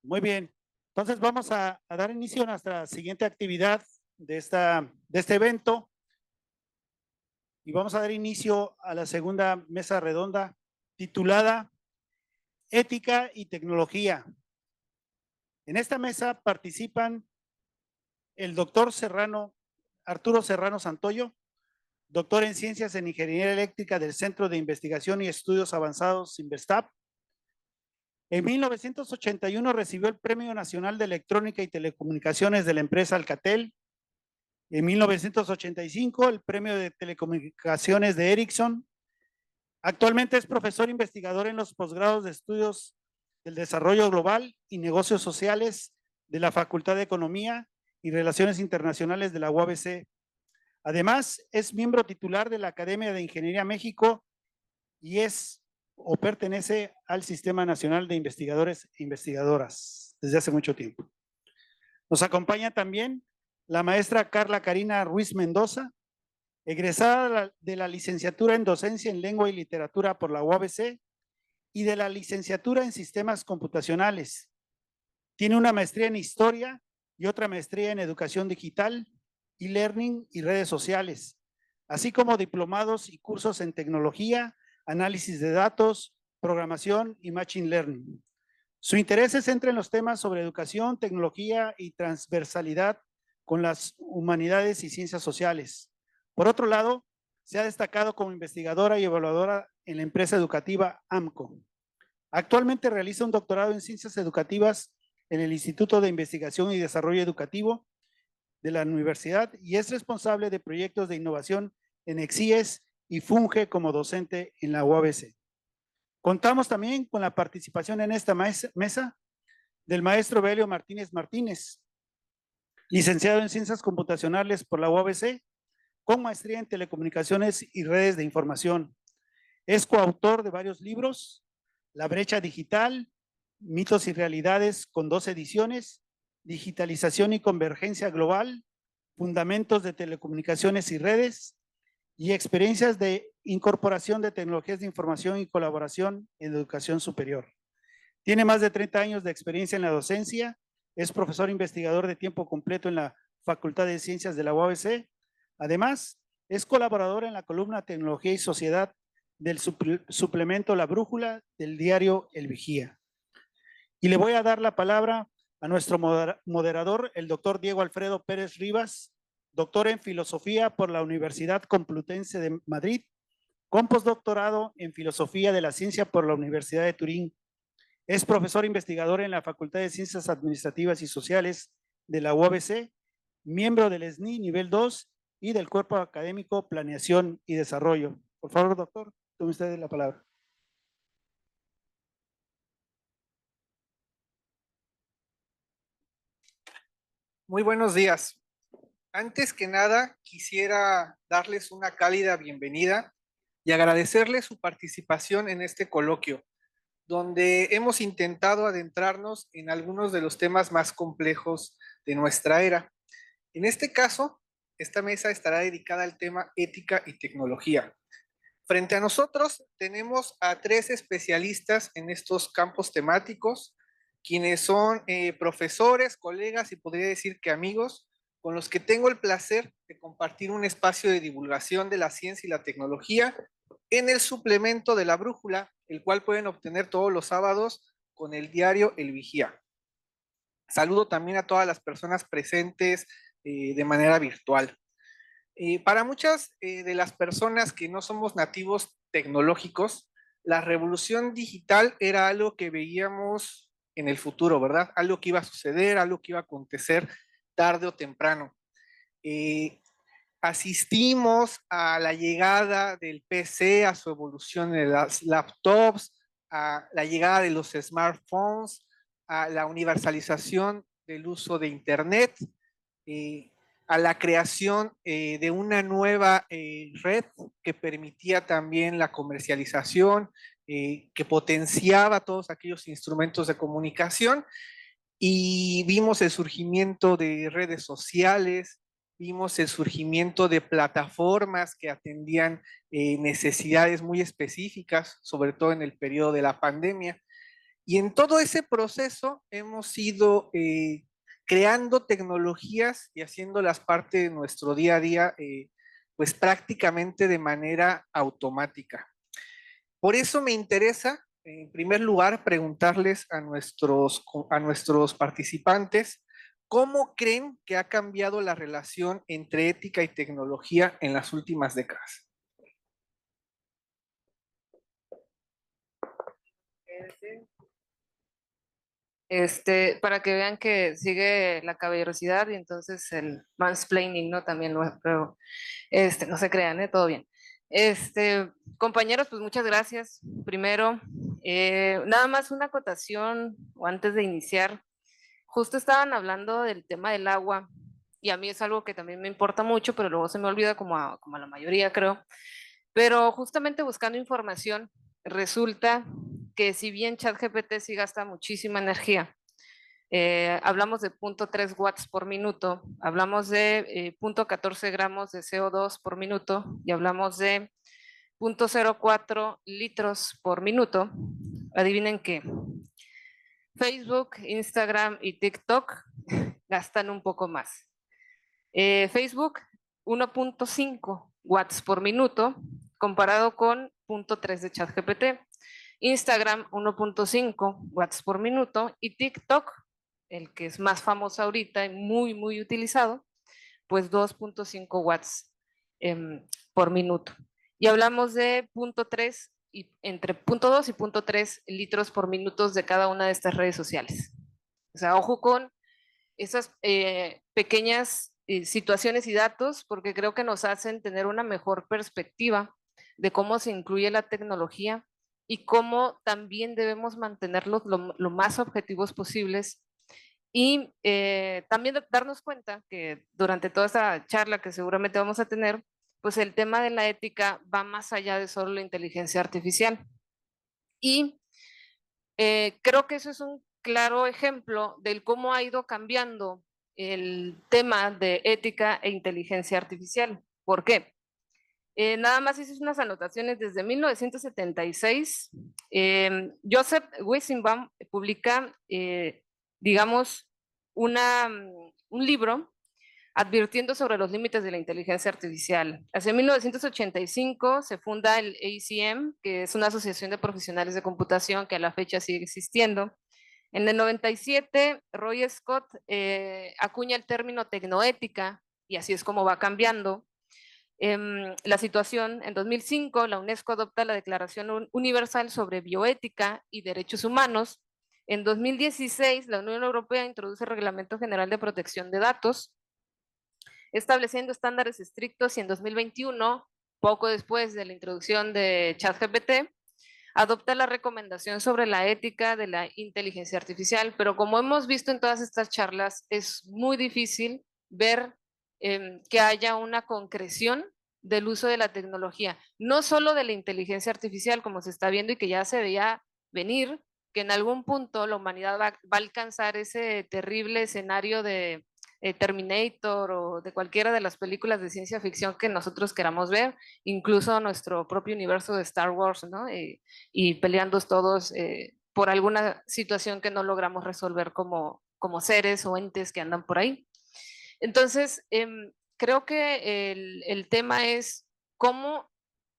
Muy bien. Entonces vamos a dar inicio a nuestra siguiente actividad de este evento y vamos a dar inicio a la segunda mesa redonda titulada Ética y Tecnología. En esta mesa participan el doctor Arturo Serrano Santoyo, doctor en Ciencias en Ingeniería Eléctrica del Centro de Investigación y Estudios Avanzados Investap. En 1981 recibió el Premio Nacional de Electrónica y Telecomunicaciones de la empresa Alcatel. En 1985, el Premio de Telecomunicaciones de Ericsson. Actualmente es profesor investigador en los posgrados de Estudios del Desarrollo Global y Negocios Sociales de la Facultad de Economía y Relaciones Internacionales de la UABC. Además, es miembro titular de la Academia de Ingeniería México y es o pertenece al Sistema Nacional de Investigadores e Investigadoras desde hace mucho tiempo. Nos acompaña también la maestra Carla Karina Ruiz Mendoza, egresada de la licenciatura en Docencia en Lengua y Literatura por la UABC y de la licenciatura en Sistemas Computacionales. Tiene una maestría en Historia y otra maestría en Educación Digital, e-Learning y Redes Sociales, así como diplomados y cursos en Tecnología, Análisis de Datos, Programación y Machine Learning. Su interés se centra en los temas sobre educación, tecnología y transversalidad con las humanidades y ciencias sociales. Por otro lado, se ha destacado como investigadora y evaluadora en la empresa educativa AMCO. Actualmente realiza un doctorado en Ciencias Educativas en el Instituto de Investigación y Desarrollo Educativo de la Universidad y es responsable de proyectos de innovación en EXIES y funge como docente en la UABC. Contamos también con la participación en esta mesa del maestro Belio Martínez Martínez, licenciado en Ciencias Computacionales por la UABC, con maestría en Telecomunicaciones y Redes de Información. Es coautor de varios libros, La Brecha Digital, Mitos y Realidades, con 2 ediciones, Digitalización y Convergencia Global, Fundamentos de Telecomunicaciones y Redes, y Experiencias de Incorporación de Tecnologías de Información y Colaboración en Educación Superior. Tiene más de 30 años de experiencia en la docencia, es profesor investigador de tiempo completo en la Facultad de Ciencias de la UABC. Además, es colaborador en la columna Tecnología y Sociedad del suplemento La Brújula del diario El Vigía. Y le voy a dar la palabra a nuestro moderador, el doctor Diego Alfredo Pérez Rivas, doctor en Filosofía por la Universidad Complutense de Madrid, con postdoctorado en Filosofía de la Ciencia por la Universidad de Turín. Es profesor investigador en la Facultad de Ciencias Administrativas y Sociales de la UABC, miembro del SNI nivel 2 y del Cuerpo Académico Planeación y Desarrollo. Por favor, doctor, tome usted la palabra. Muy buenos días. Antes que nada, quisiera darles una cálida bienvenida y agradecerles su participación en este coloquio, donde hemos intentado adentrarnos en algunos de los temas más complejos de nuestra era. En este caso, esta mesa estará dedicada al tema ética y tecnología. Frente a nosotros tenemos a 3 especialistas en estos campos temáticos, quienes son profesores, colegas y podría decir que amigos, con los que tengo el placer de compartir un espacio de divulgación de la ciencia y la tecnología en el suplemento de La Brújula, el cual pueden obtener todos los sábados con el diario El Vigía. Saludo también a todas las personas presentes de manera virtual. Para muchas de las personas que no somos nativos tecnológicos, la revolución digital era algo que veíamos en el futuro, ¿verdad? Algo que iba a suceder, algo que iba a acontecer tarde o temprano. Asistimos a la llegada del PC, a su evolución de las laptops, a la llegada de los smartphones, a la universalización del uso de Internet, a la creación de una nueva red que permitía también la comercialización, que potenciaba todos aquellos instrumentos de comunicación, y vimos el surgimiento de redes sociales, vimos el surgimiento de plataformas que atendían necesidades muy específicas, sobre todo en el periodo de la pandemia. Y en todo ese proceso hemos ido creando tecnologías y haciéndolas parte de nuestro día a día, pues prácticamente de manera automática. Por eso me interesa, en primer lugar, preguntarles a nuestros participantes cómo creen que ha cambiado la relación entre ética y tecnología en las últimas décadas. Para que vean que sigue la caballerosidad y entonces el mansplaining, ¿no? También pero, no se crean, ¿eh? Todo bien. Compañeros, pues muchas gracias. Primero, nada más una acotación o antes de iniciar. Justo estaban hablando del tema del agua y a mí es algo que también me importa mucho, pero luego se me olvida como a la mayoría, creo. Pero justamente buscando información, resulta que si bien ChatGPT sí gasta muchísima energía, hablamos de 0.3 watts por minuto, hablamos de 0.14 gramos de CO2 por minuto y hablamos de 0.04 litros por minuto. Adivinen qué. Facebook, Instagram y TikTok gastan un poco más. Facebook, 1.5 watts por minuto, comparado con 0.3 de ChatGPT. Instagram, 1.5 watts por minuto. Y TikTok, el que es más famoso ahorita y muy, muy utilizado, pues 2.5 watts por minuto. Y hablamos de 0.3 y entre 0.2 y 0.3 litros por minuto de cada una de estas redes sociales. O sea, ojo con esas pequeñas situaciones y datos, porque creo que nos hacen tener una mejor perspectiva de cómo se incluye la tecnología y cómo también debemos mantenerlos lo más objetivos posibles. Y también darnos cuenta que durante toda esta charla que seguramente vamos a tener, pues el tema de la ética va más allá de solo la inteligencia artificial. Y creo que eso es un claro ejemplo del cómo ha ido cambiando el tema de ética e inteligencia artificial. ¿Por qué? Nada más hice unas anotaciones desde 1976. Joseph Weizenbaum publica, digamos, un libro advirtiendo sobre los límites de la inteligencia artificial. Hacia 1985 se funda el ACM, que es una asociación de profesionales de computación que a la fecha sigue existiendo. En el 97, Roy Scott acuña el término tecnoética y así es como va cambiando la situación. En 2005, la UNESCO adopta la Declaración Universal sobre Bioética y Derechos Humanos. En 2016, la Unión Europea introduce el Reglamento General de Protección de Datos, estableciendo estándares estrictos, y en 2021, poco después de la introducción de ChatGPT, adopta la recomendación sobre la ética de la inteligencia artificial. Pero como hemos visto en todas estas charlas, es muy difícil ver que haya una concreción del uso de la tecnología, no solo de la inteligencia artificial, como se está viendo y que ya se veía venir, que en algún punto la humanidad va a alcanzar ese terrible escenario de Terminator o de cualquiera de las películas de ciencia ficción que nosotros queramos ver, incluso nuestro propio universo de Star Wars, ¿no? Y peleando todos por alguna situación que no logramos resolver como seres o entes que andan por ahí. Entonces, creo que el tema es cómo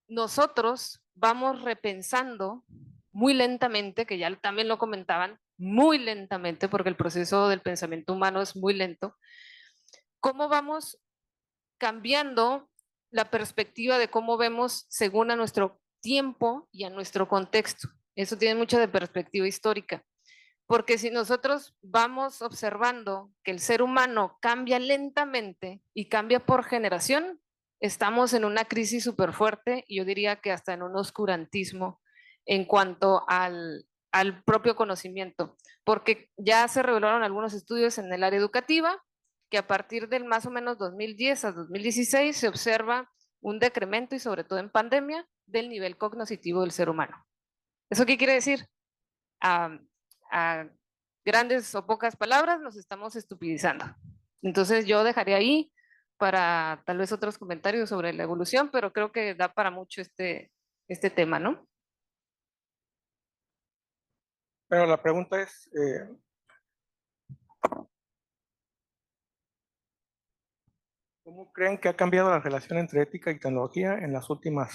nosotros vamos repensando muy lentamente, que ya también lo comentaban, muy lentamente, porque el proceso del pensamiento humano es muy lento, cómo vamos cambiando la perspectiva de cómo vemos según a nuestro tiempo y a nuestro contexto. Eso tiene mucho de perspectiva histórica, porque si nosotros vamos observando que el ser humano cambia lentamente y cambia por generación, estamos en una crisis súper fuerte y yo diría que hasta en un oscurantismo en cuanto al propio conocimiento, porque ya se revelaron algunos estudios en el área educativa que a partir del más o menos 2010 a 2016 se observa un decremento, y sobre todo en pandemia, del nivel cognitivo del ser humano. ¿Eso qué quiere decir? A grandes o pocas palabras, nos estamos estupidizando. Entonces yo dejaría ahí para tal vez otros comentarios sobre la evolución, pero creo que da para mucho este tema, ¿no? Pero la pregunta es, ¿cómo creen que ha cambiado la relación entre ética y tecnología en las últimas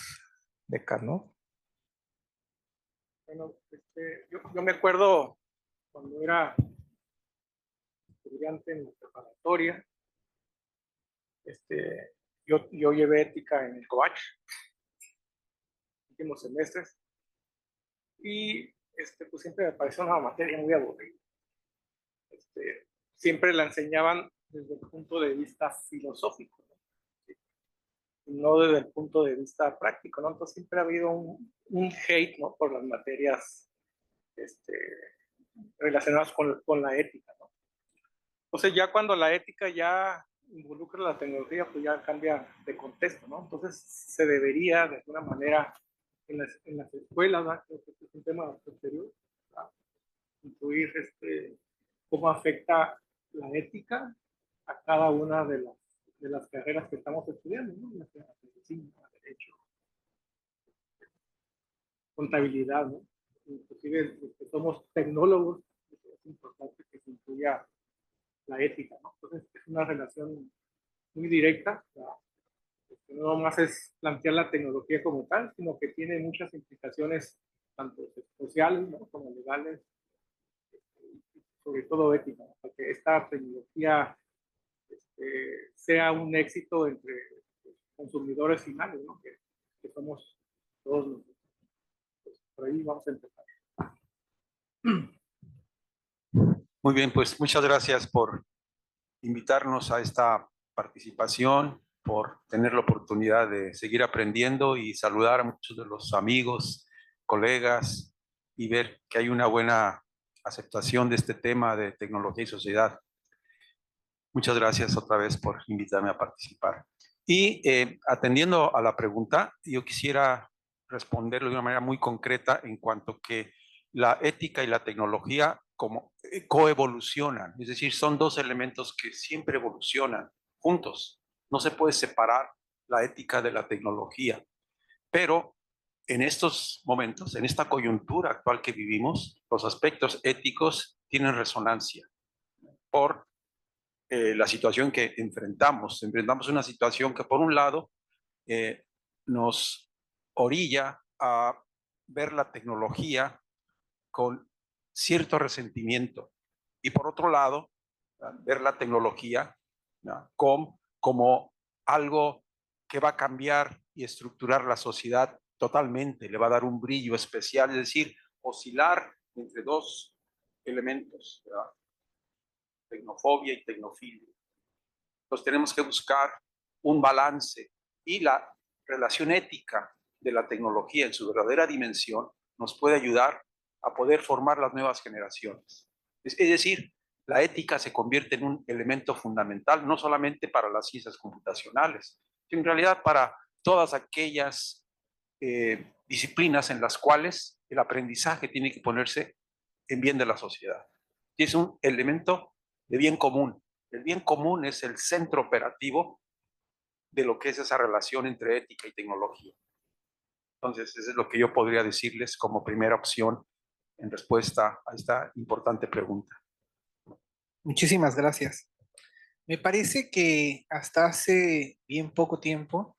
décadas, no? Bueno, yo me acuerdo cuando era estudiante en la preparatoria, yo llevé ética en el COACH, últimos semestres, y pues siempre me pareció una materia muy aburrida. Siempre la enseñaban desde el punto de vista filosófico, no desde el punto de vista práctico, ¿no? Entonces siempre ha habido un hate, ¿no? Por las materias relacionadas con la ética, ¿no? Entonces ya cuando la ética ya involucra la tecnología, pues ya cambia de contexto, ¿no? Entonces se debería de alguna manera en las escuelas, ¿no? Este es un tema posterior, ¿no? Incluir cómo afecta la ética a cada una de las carreras que estamos estudiando, ¿no? Medicina, derecho, contabilidad, ¿no? Inclusive los que somos tecnólogos, es importante que se incluya la ética, ¿no? Entonces es una relación muy directa, ¿no? No más es plantear la tecnología como tal, sino que tiene muchas implicaciones tanto sociales, ¿no? Como legales, sobre todo ética, ¿no? Para que esta tecnología sea un éxito entre los consumidores finales, ¿no? Que somos todos nosotros. Pues por ahí vamos a empezar. Muy bien, pues muchas gracias por invitarnos a esta participación, por tener la oportunidad de seguir aprendiendo y saludar a muchos de los amigos, colegas y ver que hay una buena aceptación de este tema de tecnología y sociedad. Muchas gracias otra vez por invitarme a participar. Y atendiendo a la pregunta, yo quisiera responderlo de una manera muy concreta en cuanto que la ética y la tecnología como coevolucionan, es decir, son dos elementos que siempre evolucionan juntos. No se puede separar la ética de la tecnología, pero en estos momentos, en esta coyuntura actual que vivimos, los aspectos éticos tienen resonancia por la situación que enfrentamos. Enfrentamos una situación que por un lado nos orilla a ver la tecnología con cierto resentimiento y por otro lado ver la tecnología como algo que va a cambiar y estructurar la sociedad totalmente, le va a dar un brillo especial, es decir, oscilar entre dos elementos, ¿verdad? Tecnofobia y tecnofilia. Entonces tenemos que buscar un balance y la relación ética de la tecnología en su verdadera dimensión nos puede ayudar a poder formar las nuevas generaciones. Es decir, la ética se convierte en un elemento fundamental no solamente para las ciencias computacionales, sino en realidad para todas aquellas disciplinas en las cuales el aprendizaje tiene que ponerse en bien de la sociedad. Y es un elemento de bien común. El bien común es el centro operativo de lo que es esa relación entre ética y tecnología. Entonces, eso es lo que yo podría decirles como primera opción en respuesta a esta importante pregunta. Muchísimas gracias. Me parece que hasta hace bien poco tiempo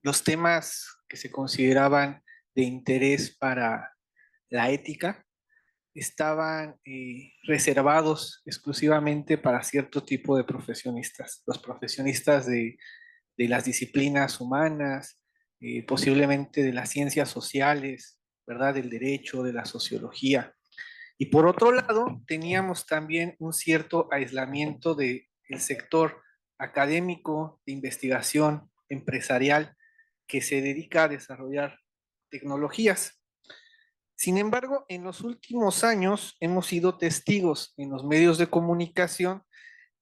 los temas que se consideraban de interés para la ética estaban reservados exclusivamente para cierto tipo de profesionistas, los profesionistas de las disciplinas humanas, posiblemente de las ciencias sociales, ¿verdad? Del derecho, de la sociología. Y por otro lado, teníamos también un cierto aislamiento del sector académico, de investigación, empresarial, que se dedica a desarrollar tecnologías. Sin embargo, en los últimos años hemos sido testigos en los medios de comunicación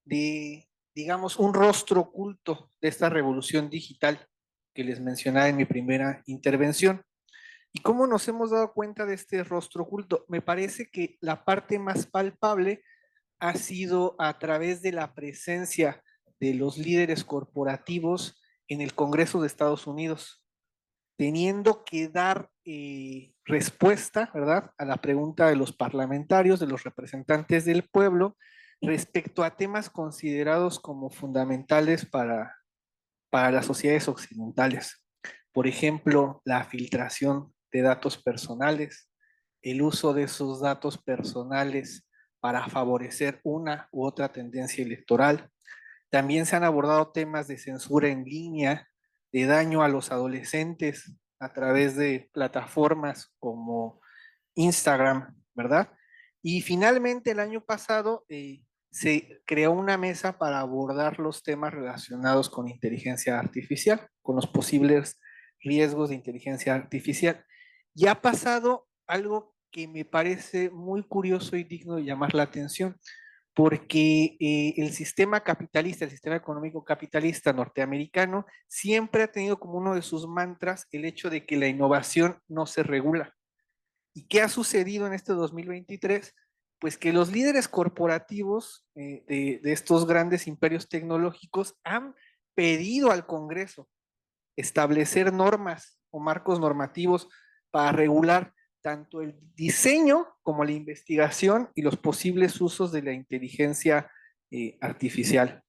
de, digamos, un rostro oculto de esta revolución digital que les mencionaba en mi primera intervención. ¿Y cómo nos hemos dado cuenta de este rostro oculto? Me parece que la parte más palpable ha sido a través de la presencia de los líderes corporativos en el Congreso de Estados Unidos. teniendo que dar respuesta, ¿verdad?, a la pregunta de los parlamentarios, de los representantes del pueblo, respecto a temas considerados como fundamentales para las sociedades occidentales. Por ejemplo, la filtración de datos personales, el uso de esos datos personales para favorecer una u otra tendencia electoral. También se han abordado temas de censura en línea, de daño a los adolescentes a través de plataformas como Instagram, ¿verdad? Y finalmente el año pasado se creó una mesa para abordar los temas relacionados con inteligencia artificial, con los posibles riesgos de inteligencia artificial. Y ha pasado algo que me parece muy curioso y digno de llamar la atención, porque el sistema capitalista, el sistema económico capitalista norteamericano, siempre ha tenido como uno de sus mantras el hecho de que la innovación no se regula. ¿Y qué ha sucedido en este 2023? Pues que los líderes corporativos de estos grandes imperios tecnológicos han pedido al Congreso establecer normas o marcos normativos para regular tanto el diseño como la investigación y los posibles usos de la inteligencia artificial.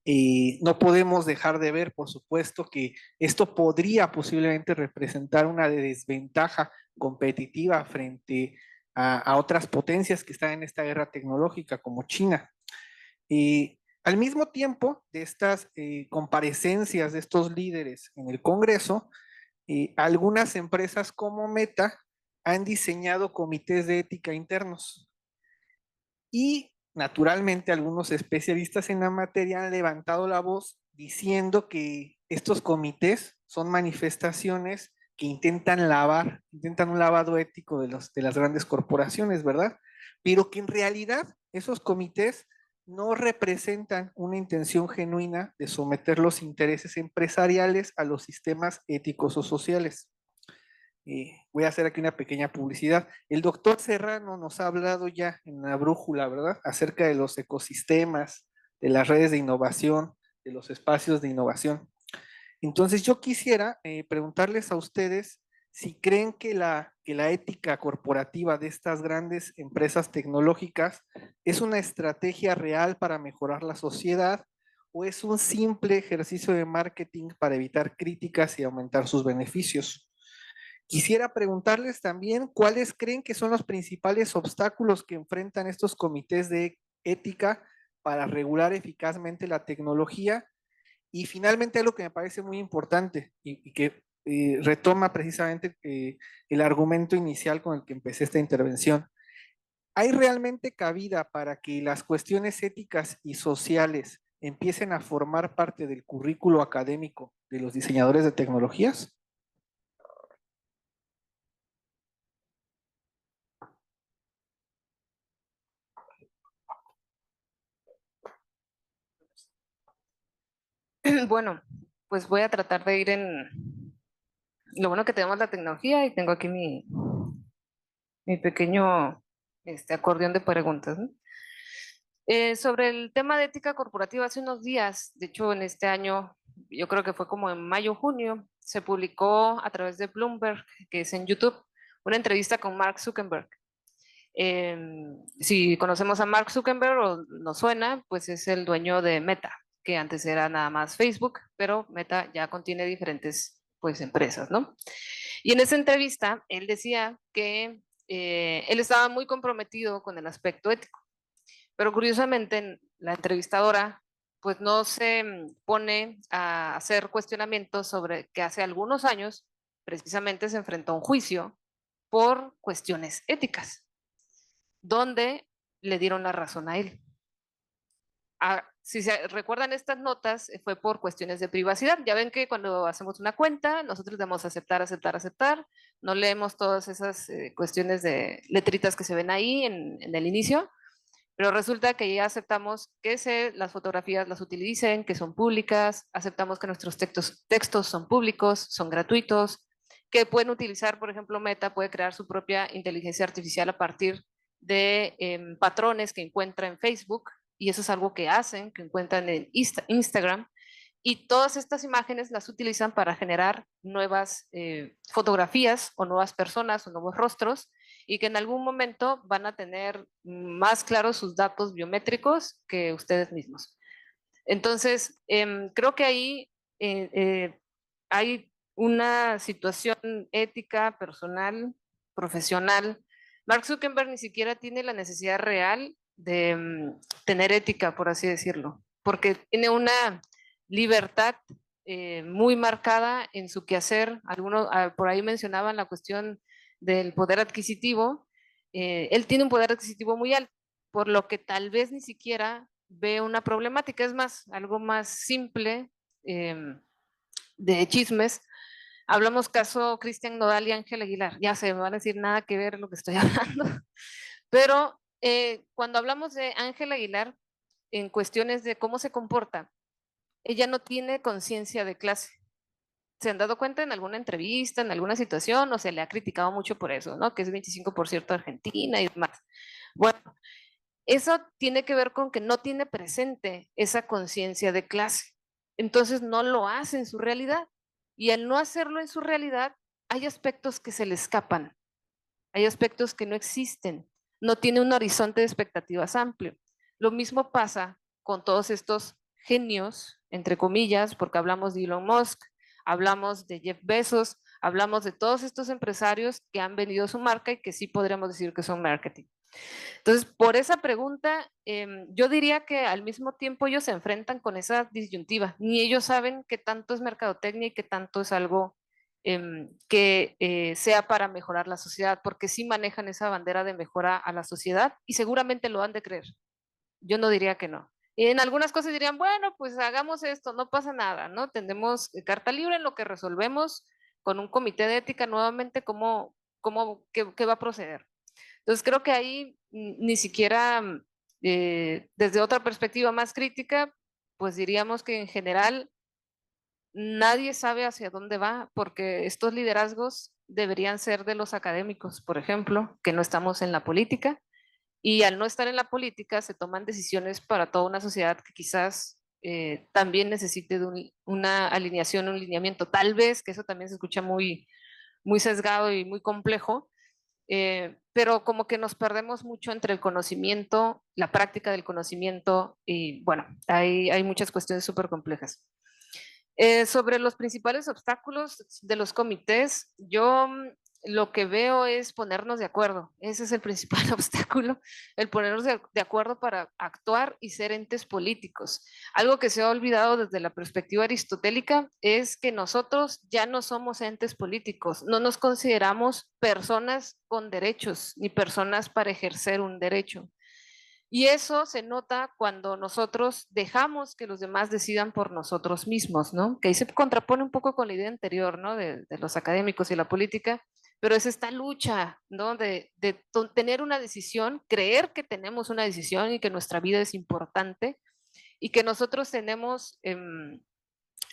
No podemos dejar de ver, por supuesto, que esto podría posiblemente representar una desventaja competitiva frente a otras potencias que están en esta guerra tecnológica, como China. Al mismo tiempo de estas comparecencias de estos líderes en el Congreso, algunas empresas como Meta han diseñado comités de ética internos. Y naturalmente algunos especialistas en la materia han levantado la voz diciendo que estos comités son manifestaciones que intentan un lavado ético de las grandes corporaciones, ¿verdad? Pero que en realidad esos comités no representan una intención genuina de someter los intereses empresariales a los sistemas éticos o sociales. Voy a hacer aquí una pequeña publicidad. El doctor Serrano nos ha hablado ya en la brújula, ¿verdad?, acerca de los ecosistemas, de las redes de innovación, de los espacios de innovación. Entonces yo quisiera preguntarles a ustedes si creen que la ética corporativa de estas grandes empresas tecnológicas es una estrategia real para mejorar la sociedad o es un simple ejercicio de marketing para evitar críticas y aumentar sus beneficios. Quisiera preguntarles también cuáles creen que son los principales obstáculos que enfrentan estos comités de ética para regular eficazmente la tecnología. Y finalmente algo que me parece muy importante y que retoma precisamente el argumento inicial con el que empecé esta intervención. ¿Hay realmente cabida para que las cuestiones éticas y sociales empiecen a formar parte del currículo académico de los diseñadores de tecnologías? Bueno, pues voy a tratar de ir en... Lo bueno que tenemos la tecnología y tengo aquí mi pequeño acordeón de preguntas, ¿no? Sobre el tema de ética corporativa, hace unos días, de hecho en este año, yo creo que fue como en mayo, junio, se publicó a través de Bloomberg, que es en YouTube, una entrevista con Mark Zuckerberg. Si conocemos a Mark Zuckerberg o nos suena, pues es el dueño de Meta, que antes era nada más Facebook, pero Meta ya contiene diferentes pues empresas, ¿no? Y en esa entrevista él decía que él estaba muy comprometido con el aspecto ético, pero curiosamente la entrevistadora pues no se pone a hacer cuestionamientos sobre que hace algunos años precisamente se enfrentó a un juicio por cuestiones éticas, donde le dieron la razón a él. Si se recuerdan estas notas, fue por cuestiones de privacidad. Ya ven que cuando hacemos una cuenta, nosotros damos aceptar, aceptar, aceptar. No leemos todas esas cuestiones de letritas que se ven ahí en el inicio, pero resulta que ya aceptamos que las fotografías las utilicen, que son públicas, aceptamos que nuestros textos son públicos, son gratuitos, que pueden utilizar, por ejemplo, Meta puede crear su propia inteligencia artificial a partir de patrones que encuentra en Facebook, y eso es algo que hacen, que encuentran en Instagram, y todas estas imágenes las utilizan para generar nuevas fotografías o nuevas personas o nuevos rostros y que en algún momento van a tener más claros sus datos biométricos que ustedes mismos. Entonces, creo que ahí hay una situación ética, personal, profesional. Mark Zuckerberg ni siquiera tiene la necesidad real de tener ética, por así decirlo, porque tiene una libertad muy marcada en su quehacer. Algunos por ahí mencionaban la cuestión del poder adquisitivo. Él tiene un poder adquisitivo muy alto, por lo que tal vez ni siquiera ve una problemática. Es más, algo más simple de chismes. Hablamos caso Cristian Nodal y Ángel Aguilar. Ya se me van a decir nada que ver lo que estoy hablando. Pero cuando hablamos de Ángel Aguilar, en cuestiones de cómo se comporta, ella no tiene conciencia de clase. ¿Se han dado cuenta en alguna entrevista, en alguna situación, o se le ha criticado mucho por eso, ¿no? Que es 25% Argentina y demás. Bueno, eso tiene que ver con que no tiene presente esa conciencia de clase. Entonces no lo hace en su realidad. Y al no hacerlo en su realidad, hay aspectos que se le escapan. Hay aspectos que no existen. No tiene un horizonte de expectativas amplio. Lo mismo pasa con todos estos genios, entre comillas, porque hablamos de Elon Musk, hablamos de Jeff Bezos, hablamos de todos estos empresarios que han vendido su marca y que sí podríamos decir que son marketing. Entonces, por esa pregunta, yo diría que al mismo tiempo ellos se enfrentan con esa disyuntiva. Ni ellos saben qué tanto es mercadotecnia y qué tanto es algo que sea para mejorar la sociedad, porque sí manejan esa bandera de mejora a la sociedad y seguramente lo han de creer. Yo no diría que no. Y en algunas cosas dirían, bueno, pues hagamos esto, no pasa nada, ¿no? Tenemos carta libre en lo que resolvemos con un comité de ética nuevamente qué va a proceder. Entonces creo que ahí ni siquiera desde otra perspectiva más crítica, pues diríamos que en general nadie sabe hacia dónde va, porque estos liderazgos deberían ser de los académicos, por ejemplo, que no estamos en la política, y al no estar en la política se toman decisiones para toda una sociedad que quizás también necesite de una alineación, un lineamiento, tal vez, que eso también se escucha muy sesgado y muy complejo, pero como que nos perdemos mucho entre el conocimiento, la práctica del conocimiento y bueno, hay muchas cuestiones súper complejas. Sobre los principales obstáculos de los comités, yo lo que veo es ponernos de acuerdo. Ese es el principal obstáculo, el ponernos de acuerdo para actuar y ser entes políticos. Algo que se ha olvidado desde la perspectiva aristotélica es que nosotros ya no somos entes políticos, no nos consideramos personas con derechos ni personas para ejercer un derecho. Y eso se nota cuando nosotros dejamos que los demás decidan por nosotros mismos, ¿no? Que ahí se contrapone un poco con la idea anterior, ¿no? De los académicos y la política, pero es esta lucha, ¿no? De tener una decisión, creer que tenemos una decisión y que nuestra vida es importante y que nosotros tenemos,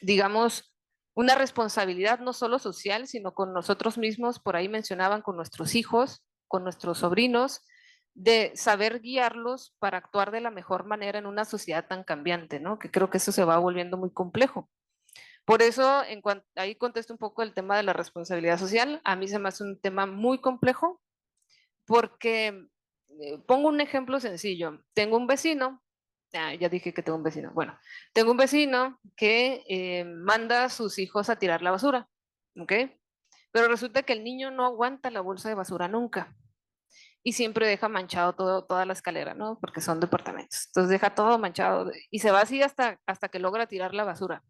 digamos, una responsabilidad no solo social, sino con nosotros mismos, por ahí mencionaban, con nuestros hijos, con nuestros sobrinos, de saber guiarlos para actuar de la mejor manera en una sociedad tan cambiante, ¿no? Que creo que eso se va volviendo muy complejo. Por eso, ahí contesto un poco el tema de la responsabilidad social. A mí se me hace un tema muy complejo porque, pongo un ejemplo sencillo. Tengo un vecino, ya dije que tengo un vecino, bueno, tengo un vecino que manda a sus hijos a tirar la basura, ¿ok? Pero resulta que el niño no aguanta la bolsa de basura nunca y siempre deja manchado toda la escalera, ¿no? Porque son departamentos. Entonces deja todo manchado y se va así hasta que logra tirar la basura.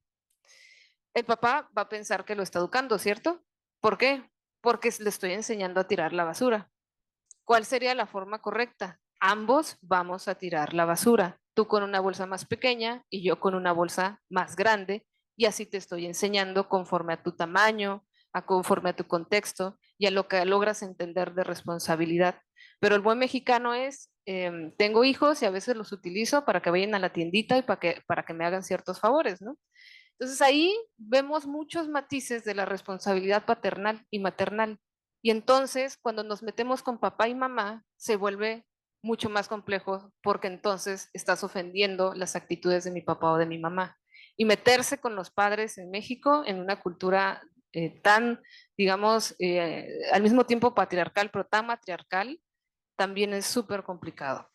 El papá va a pensar que lo está educando, ¿cierto? ¿Por qué? Porque le estoy enseñando a tirar la basura. ¿Cuál sería la forma correcta? Ambos vamos a tirar la basura. Tú con una bolsa más pequeña y yo con una bolsa más grande. Y así te estoy enseñando conforme a tu tamaño, conforme a tu contexto y a lo que logras entender de responsabilidad. Pero el buen mexicano es, tengo hijos y a veces los utilizo para que vayan a la tiendita y para que me hagan ciertos favores, ¿no? Entonces ahí vemos muchos matices de la responsabilidad paternal y maternal. Y entonces cuando nos metemos con papá y mamá se vuelve mucho más complejo porque entonces estás ofendiendo las actitudes de mi papá o de mi mamá. y meterse con los padres en México en una cultura tan, digamos, al mismo tiempo patriarcal, pero tan matriarcal, también es súper complicado.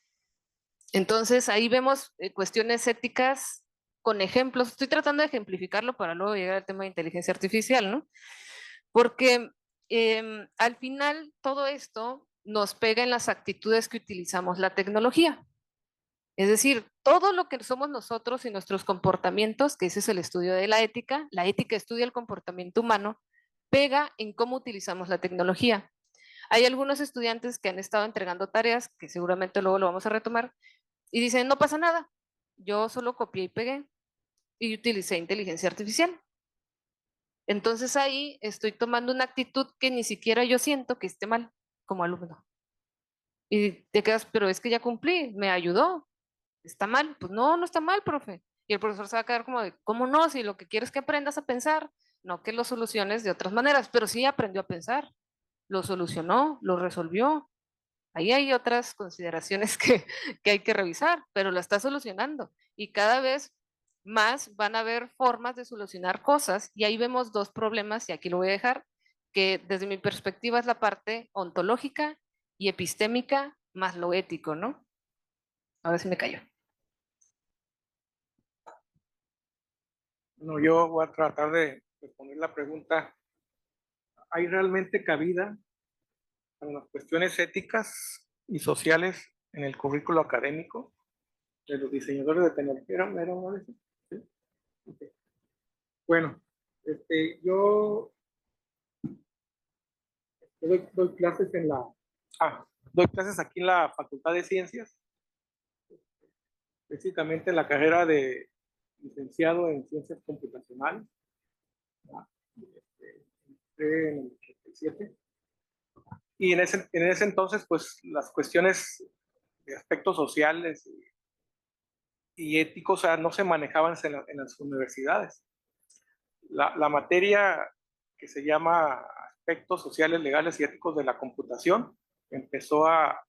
Entonces ahí vemos cuestiones éticas con ejemplos. Estoy tratando de ejemplificarlo para luego llegar al tema de inteligencia artificial, ¿no? Porque al final todo esto nos pega en las actitudes que utilizamos la tecnología. Es decir, todo lo que somos nosotros y nuestros comportamientos, que ese es el estudio de la ética estudia el comportamiento humano, pega en cómo utilizamos la tecnología. Hay algunos estudiantes que han estado entregando tareas, que seguramente luego lo vamos a retomar, y dicen, no pasa nada, yo solo copié y pegué y utilicé inteligencia artificial. Entonces ahí estoy tomando una actitud que ni siquiera yo siento que esté mal como alumno. Y te quedas, pero es que ya cumplí, me ayudó. ¿Está mal? Pues no, no está mal, profe. Y el profesor se va a quedar como de, ¿cómo no? Si lo que quieres es que aprendas a pensar, no que lo soluciones de otras maneras, pero sí aprendió a pensar, lo solucionó, lo resolvió. Ahí hay otras consideraciones que hay que revisar, pero lo está solucionando. Y cada vez más van a haber formas de solucionar cosas. Y ahí vemos dos problemas, y aquí lo voy a dejar, que desde mi perspectiva es la parte ontológica y epistémica más lo ético, ¿no? Ahora sí me cayó. Bueno, yo voy a tratar de responder la pregunta. ¿Hay realmente cabida en las cuestiones éticas y sociales en el currículo académico de los diseñadores de tecnología? ¿Era una de esas? ¿Sí? Okay. Bueno, yo doy clases en la... doy clases aquí en la Facultad de Ciencias, específicamente en la carrera de licenciado en Ciencias Computacionales. Entré en el 87. Y en ese entonces, pues las cuestiones de aspectos sociales y éticos, o sea, no se manejaban en las universidades. La materia que se llama aspectos sociales, legales y éticos de la computación empezó a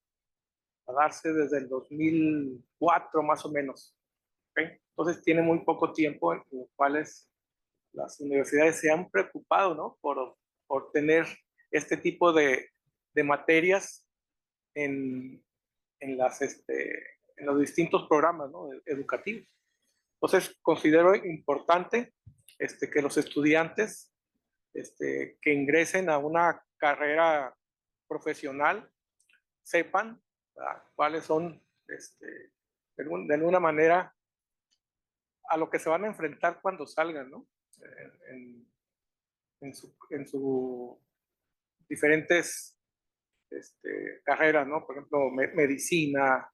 darse desde el 2004 más o menos. ¿Okay? Entonces tiene muy poco tiempo en los cuales las universidades se han preocupado, ¿no? por tener este tipo de materias en, en los distintos programas, ¿no? educativos. Entonces, considero importante que los estudiantes que ingresen a una carrera profesional sepan, ¿verdad?, cuáles son, de alguna manera, a lo que se van a enfrentar cuando salgan, ¿no? En sus diferentes carreras, ¿no? Por ejemplo, medicina,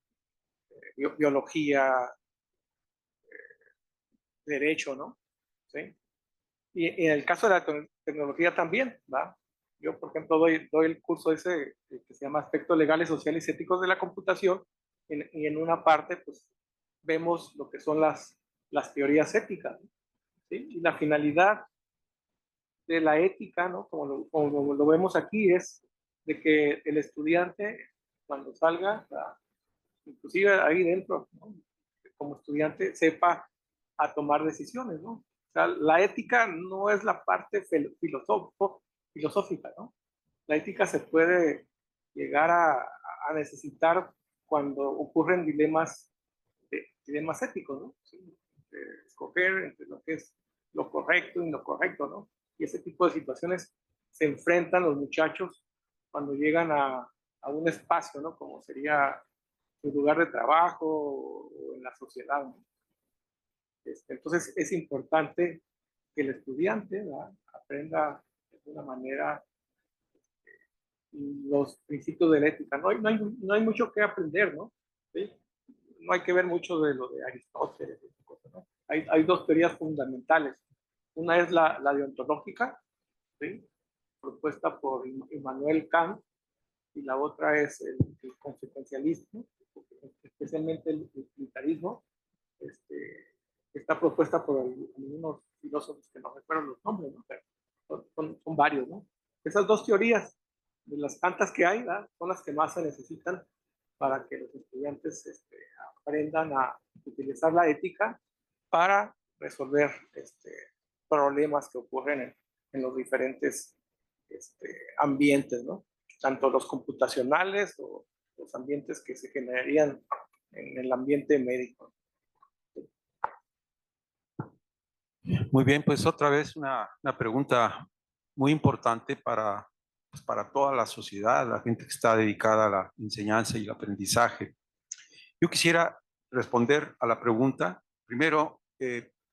biología, derecho, ¿no? ¿Sí? Y en el caso de la tecnología también, ¿va? Yo, por ejemplo, doy el curso ese que se llama Aspectos Legales, Sociales y Éticos de la Computación, y en una parte, pues, vemos lo que son las teorías éticas, ¿no? ¿Sí? Y la finalidad de la ética, ¿no? Como lo vemos aquí, es de que el estudiante, cuando salga, inclusive ahí dentro, ¿no?, como estudiante, sepa a tomar decisiones, ¿no? O sea, la ética no es la parte filosófica, ¿no? La ética se puede llegar a necesitar cuando ocurren dilemas éticos, ¿no? ¿Sí? Escoger entre lo que es lo correcto y lo correcto, ¿no? Y ese tipo de situaciones se enfrentan los muchachos cuando llegan a un espacio, ¿no? Como sería su lugar de trabajo o en la sociedad, ¿no? Entonces es importante que el estudiante, ¿verdad?, aprenda de alguna manera los principios de la ética. No hay mucho que aprender, ¿no? ¿Sí? No hay que ver mucho de lo de Aristóteles, ¿no? Hay dos teorías fundamentales. Una es la deontológica, ¿sí?, propuesta por Immanuel Kant, y la otra es el consecuencialismo, especialmente el utilitarismo, está propuesta por algunos filósofos que no recuerdo los nombres, ¿no? Pero son varios, ¿no? Esas dos teorías, de las tantas que hay, ¿verdad?, son las que más se necesitan para que los estudiantes aprendan a utilizar la ética para resolver problemas que ocurren en los diferentes ambientes, ¿no? Tanto los computacionales o los ambientes que se generarían en el ambiente médico. Muy bien, pues otra vez una pregunta muy importante pues para toda la sociedad, la gente que está dedicada a la enseñanza y el aprendizaje. Yo quisiera responder a la pregunta, primero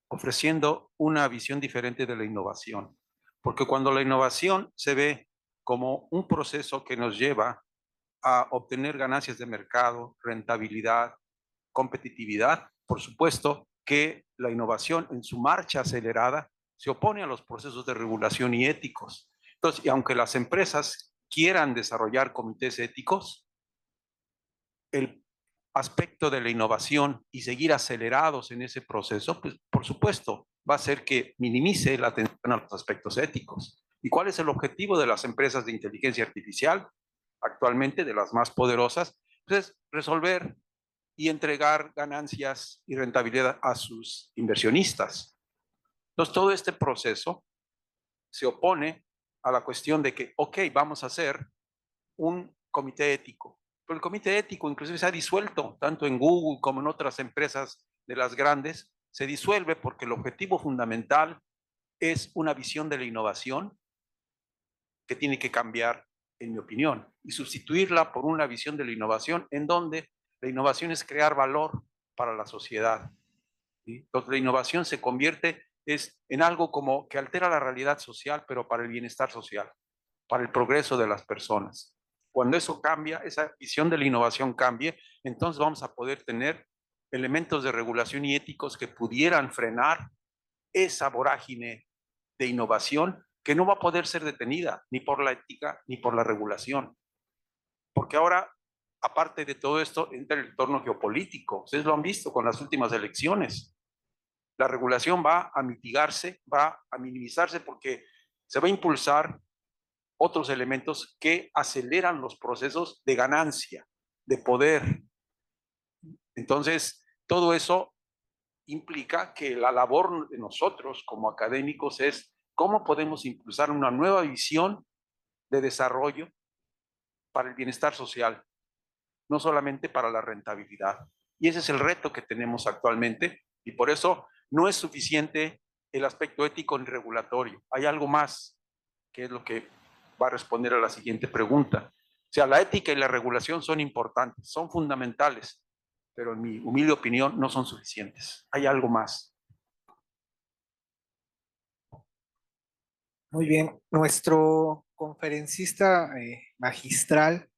ofreciendo una visión diferente de la innovación, porque cuando la innovación se ve como un proceso que nos lleva a obtener ganancias de mercado, rentabilidad, competitividad, por supuesto que la innovación en su marcha acelerada se opone a los procesos de regulación y éticos. Entonces, y aunque las empresas quieran desarrollar comités éticos, el aspecto de la innovación y seguir acelerados en ese proceso, pues por supuesto va a hacer que minimice la atención a los aspectos éticos. ¿Y cuál es el objetivo de las empresas de inteligencia artificial? Actualmente de las más poderosas, pues es resolver y entregar ganancias y rentabilidad a sus inversionistas. Entonces, todo este proceso se opone a la cuestión de que, ok, vamos a hacer un comité ético. Pero el comité ético inclusive se ha disuelto, tanto en Google como en otras empresas de las grandes, se disuelve porque el objetivo fundamental es una visión de la innovación que tiene que cambiar, en mi opinión, y sustituirla por una visión de la innovación en donde la innovación es crear valor para la sociedad. ¿Sí? Entonces, la innovación se convierte en algo como que altera la realidad social, pero para el bienestar social, para el progreso de las personas. Cuando eso cambia, esa visión de la innovación cambie, entonces vamos a poder tener elementos de regulación y éticos que pudieran frenar esa vorágine de innovación que no va a poder ser detenida ni por la ética ni por la regulación. Porque ahora, aparte de todo esto, entra el entorno geopolítico. Ustedes lo han visto con las últimas elecciones. La regulación va a mitigarse, va a minimizarse porque se va a impulsar otros elementos que aceleran los procesos de ganancia, de poder. Entonces, todo eso implica que la labor de nosotros como académicos es cómo podemos impulsar una nueva visión de desarrollo para el bienestar social, no solamente para la rentabilidad. Y ese es el reto que tenemos actualmente y por eso no es suficiente el aspecto ético ni regulatorio. Hay algo más, que es lo que va a responder a la siguiente pregunta. O sea, la ética y la regulación son importantes, son fundamentales, pero en mi humilde opinión no son suficientes. Hay algo más. Muy bien, nuestro conferencista magistral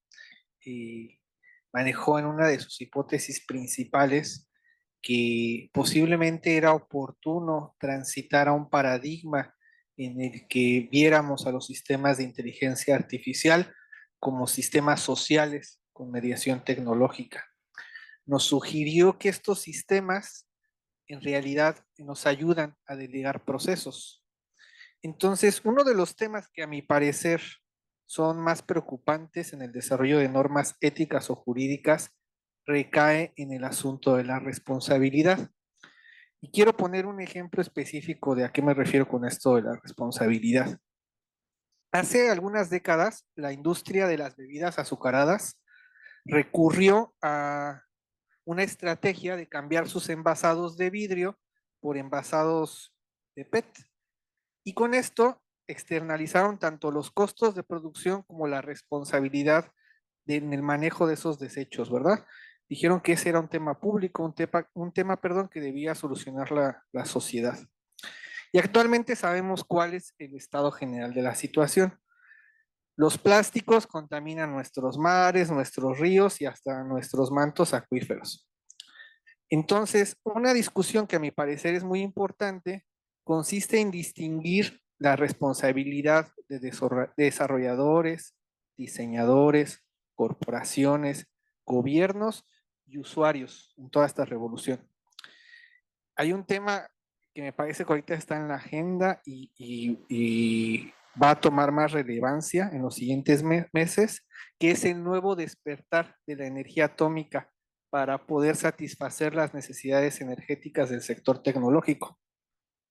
manejó en una de sus hipótesis principales que posiblemente era oportuno transitar a un paradigma en el que viéramos a los sistemas de inteligencia artificial como sistemas sociales con mediación tecnológica. Nos sugirió que estos sistemas en realidad nos ayudan a delegar procesos. Entonces, uno de los temas que a mi parecer son más preocupantes en el desarrollo de normas éticas o jurídicas recae en el asunto de la responsabilidad. Y quiero poner un ejemplo específico de a qué me refiero con esto de la responsabilidad. Hace algunas décadas, la industria de las bebidas azucaradas recurrió a una estrategia de cambiar sus envasados de vidrio por envasados de PET. Y con esto externalizaron tanto los costos de producción como la responsabilidad en el manejo de esos desechos, ¿verdad? Dijeron que ese era un tema público, un tema que debía solucionar la sociedad. Y actualmente sabemos cuál es el estado general de la situación. Los plásticos contaminan nuestros mares, nuestros ríos y hasta nuestros mantos acuíferos. Entonces, una discusión que a mi parecer es muy importante consiste en distinguir la responsabilidad de desarrolladores, diseñadores, corporaciones, gobiernos y usuarios en toda esta revolución. Hay un tema que me parece que ahorita está en la agenda y va a tomar más relevancia en los siguientes meses, que es el nuevo despertar de la energía atómica para poder satisfacer las necesidades energéticas del sector tecnológico.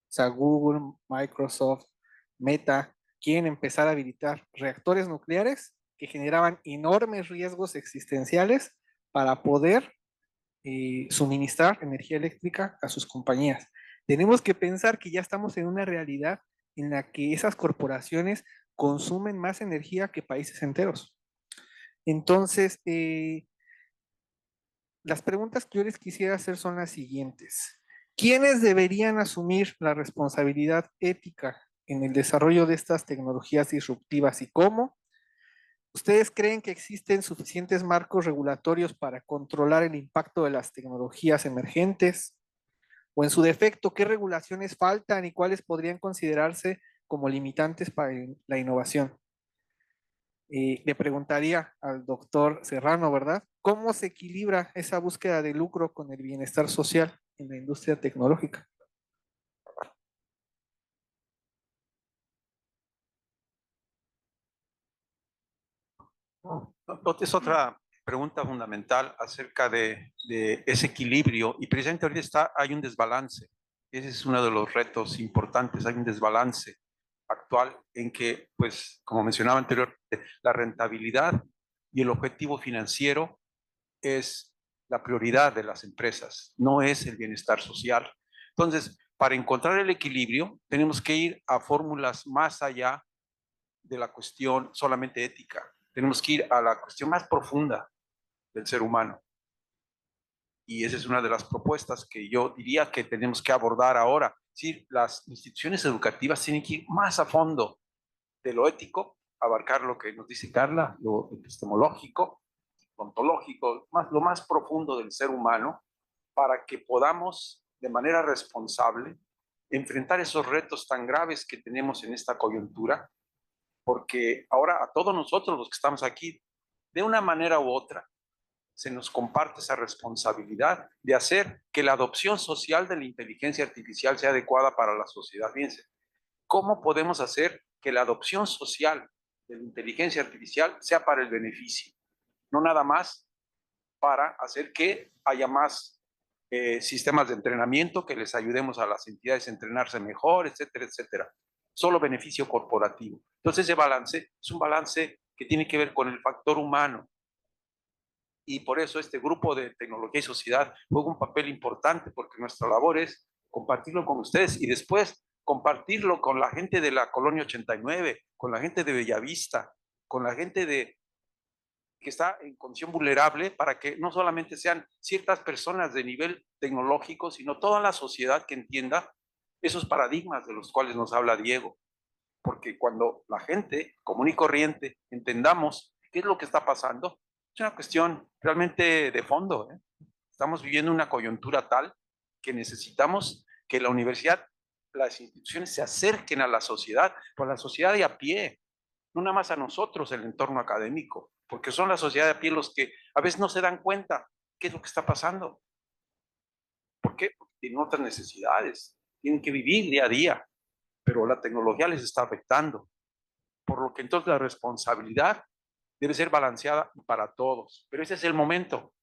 O sea, Google, Microsoft, Meta, quieren empezar a habilitar reactores nucleares que generaban enormes riesgos existenciales para poder suministrar energía eléctrica a sus compañías. Tenemos que pensar que ya estamos en una realidad en la que esas corporaciones consumen más energía que países enteros. Entonces, las preguntas que yo les quisiera hacer son las siguientes. ¿Quiénes deberían asumir la responsabilidad ética en el desarrollo de estas tecnologías disruptivas y cómo? ¿Ustedes creen que existen suficientes marcos regulatorios para controlar el impacto de las tecnologías emergentes? O en su defecto, ¿qué regulaciones faltan y cuáles podrían considerarse como limitantes para la innovación? Le preguntaría al doctor Serrano, ¿verdad? ¿Cómo se equilibra esa búsqueda de lucro con el bienestar social en la industria tecnológica? Es otra pregunta fundamental acerca de ese equilibrio y precisamente ahorita hay un desbalance. Ese es uno de los retos importantes, hay un desbalance actual en que, pues, como mencionaba anteriormente, la rentabilidad y el objetivo financiero es la prioridad de las empresas, no es el bienestar social. Entonces, para encontrar el equilibrio, tenemos que ir a fórmulas más allá de la cuestión solamente ética. Tenemos que ir a la cuestión más profunda del ser humano. Y esa es una de las propuestas que yo diría que tenemos que abordar ahora. Sí, las instituciones educativas tienen que ir más a fondo de lo ético, abarcar lo que nos dice Carla, lo epistemológico, lo ontológico, lo más profundo del ser humano, para que podamos de manera responsable enfrentar esos retos tan graves que tenemos en esta coyuntura, porque ahora a todos nosotros los que estamos aquí, de una manera u otra, se nos comparte esa responsabilidad de hacer que la adopción social de la inteligencia artificial sea adecuada para la sociedad. Fíjense, ¿cómo podemos hacer que la adopción social de la inteligencia artificial sea para el beneficio? No nada más para hacer que haya más sistemas de entrenamiento, que les ayudemos a las entidades a entrenarse mejor, etcétera, etcétera. Solo beneficio corporativo. Entonces ese balance es un balance que tiene que ver con el factor humano. Y por eso este grupo de tecnología y sociedad juega un papel importante, porque nuestra labor es compartirlo con ustedes y después compartirlo con la gente de la Colonia 89, con la gente de Bellavista, con la gente que está en condición vulnerable, para que no solamente sean ciertas personas de nivel tecnológico, sino toda la sociedad que entienda esos paradigmas de los cuales nos habla Diego. Porque cuando la gente común y corriente entendamos qué es lo que está pasando, es una cuestión realmente de fondo, ¿eh? Estamos viviendo una coyuntura tal que necesitamos que la universidad, las instituciones se acerquen a la sociedad, por la sociedad de a pie, no nada más a nosotros, el entorno académico, porque son la sociedad de a pie los que a veces no se dan cuenta qué es lo que está pasando. ¿Por qué? Porque tienen otras necesidades, tienen que vivir día a día, pero la tecnología les está afectando. Por lo que entonces la responsabilidad debe ser balanceada para todos. Pero ese es el momento.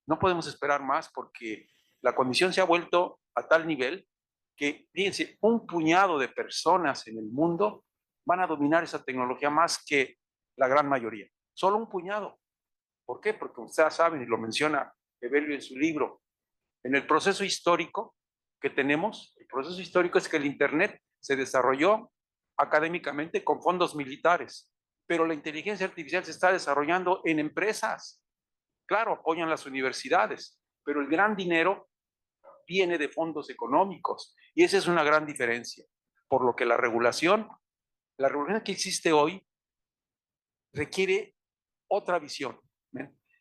No podemos esperar más porque la condición se ha vuelto a tal nivel que, fíjense, un puñado de personas en el mundo van a dominar esa tecnología más que la gran mayoría. Solo un puñado. ¿Por qué? Porque ustedes saben, y lo menciona Evelio en su libro, en el proceso histórico que tenemos, el proceso histórico es que el Internet se desarrolló académicamente con fondos militares, pero la inteligencia artificial se está desarrollando en empresas. Claro, apoyan las universidades, pero el gran dinero viene de fondos económicos y esa es una gran diferencia. Por lo que la regulación que existe hoy requiere otra visión.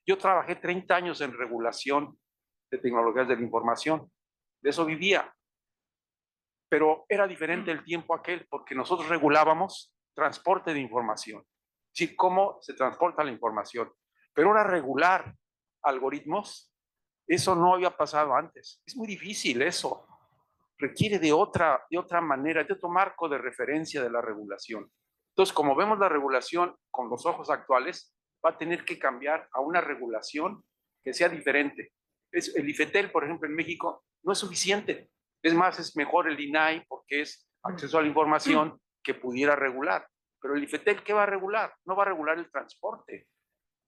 Yo trabajé 30 años en regulación de tecnologías de la información, de eso vivía, pero era diferente el tiempo aquel porque nosotros regulábamos transporte de información, es decir, cómo se transporta la información, pero ahora regular algoritmos, eso no había pasado antes. Es muy difícil eso, requiere de otra manera, de otro marco de referencia de la regulación. Entonces, como vemos la regulación con los ojos actuales, va a tener que cambiar a una regulación que sea diferente. El IFETEL, por ejemplo, en México, no es suficiente. Es más, es mejor el INAI porque es acceso a la información que pudiera regular. Pero el IFETEL, ¿qué va a regular? No va a regular el transporte.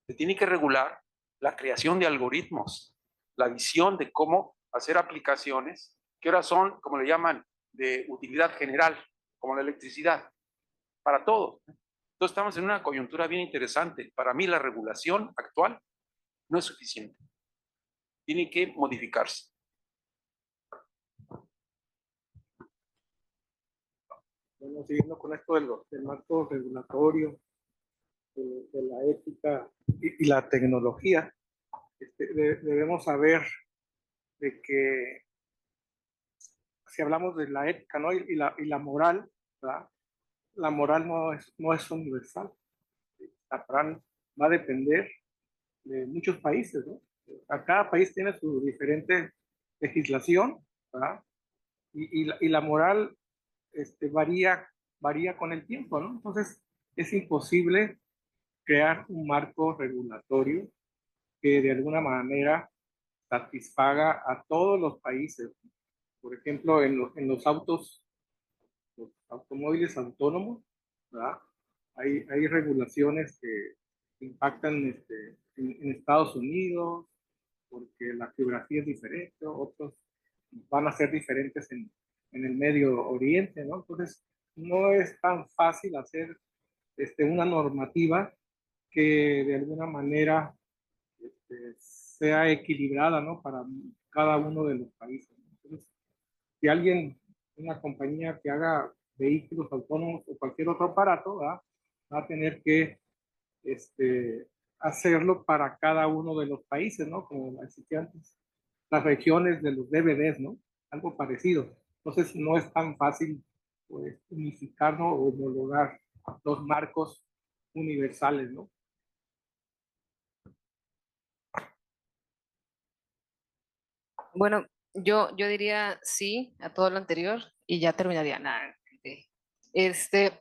Se tiene que regular la creación de algoritmos, la visión de cómo hacer aplicaciones que ahora son, como le llaman, de utilidad general, como la electricidad, para todos. Entonces estamos en una coyuntura bien interesante. Para mí la regulación actual no es suficiente. Tiene que modificarse. Bueno, siguiendo con esto del marco regulatorio, de la ética y la tecnología, debemos saber de que si hablamos de la ética, ¿no? y la moral, ¿verdad? La moral no es universal. La moral va a depender de muchos países, ¿no? Cada país tiene su diferente legislación, ¿verdad? Y la moral varía con el tiempo, ¿no? Entonces, es imposible crear un marco regulatorio que de alguna manera satisfaga a todos los países. Por ejemplo, en los automóviles autónomos, ¿verdad? Hay regulaciones que impactan en Estados Unidos, porque la geografía es diferente, otros van a ser diferentes en el Medio Oriente, ¿no? Entonces, no es tan fácil hacer una normativa que de alguna manera sea equilibrada, ¿no? Para cada uno de los países. Entonces, si alguien, una compañía que haga vehículos autónomos o cualquier otro aparato, ¿verdad? Va a tener que hacerlo para cada uno de los países, ¿no? Como existían antes, las regiones de los DVDs, ¿no? Algo parecido. Entonces, no es tan fácil, pues, unificar, ¿no? O homologar los marcos universales, ¿no? Bueno, yo diría sí a todo lo anterior y ya terminaría. Nah, este,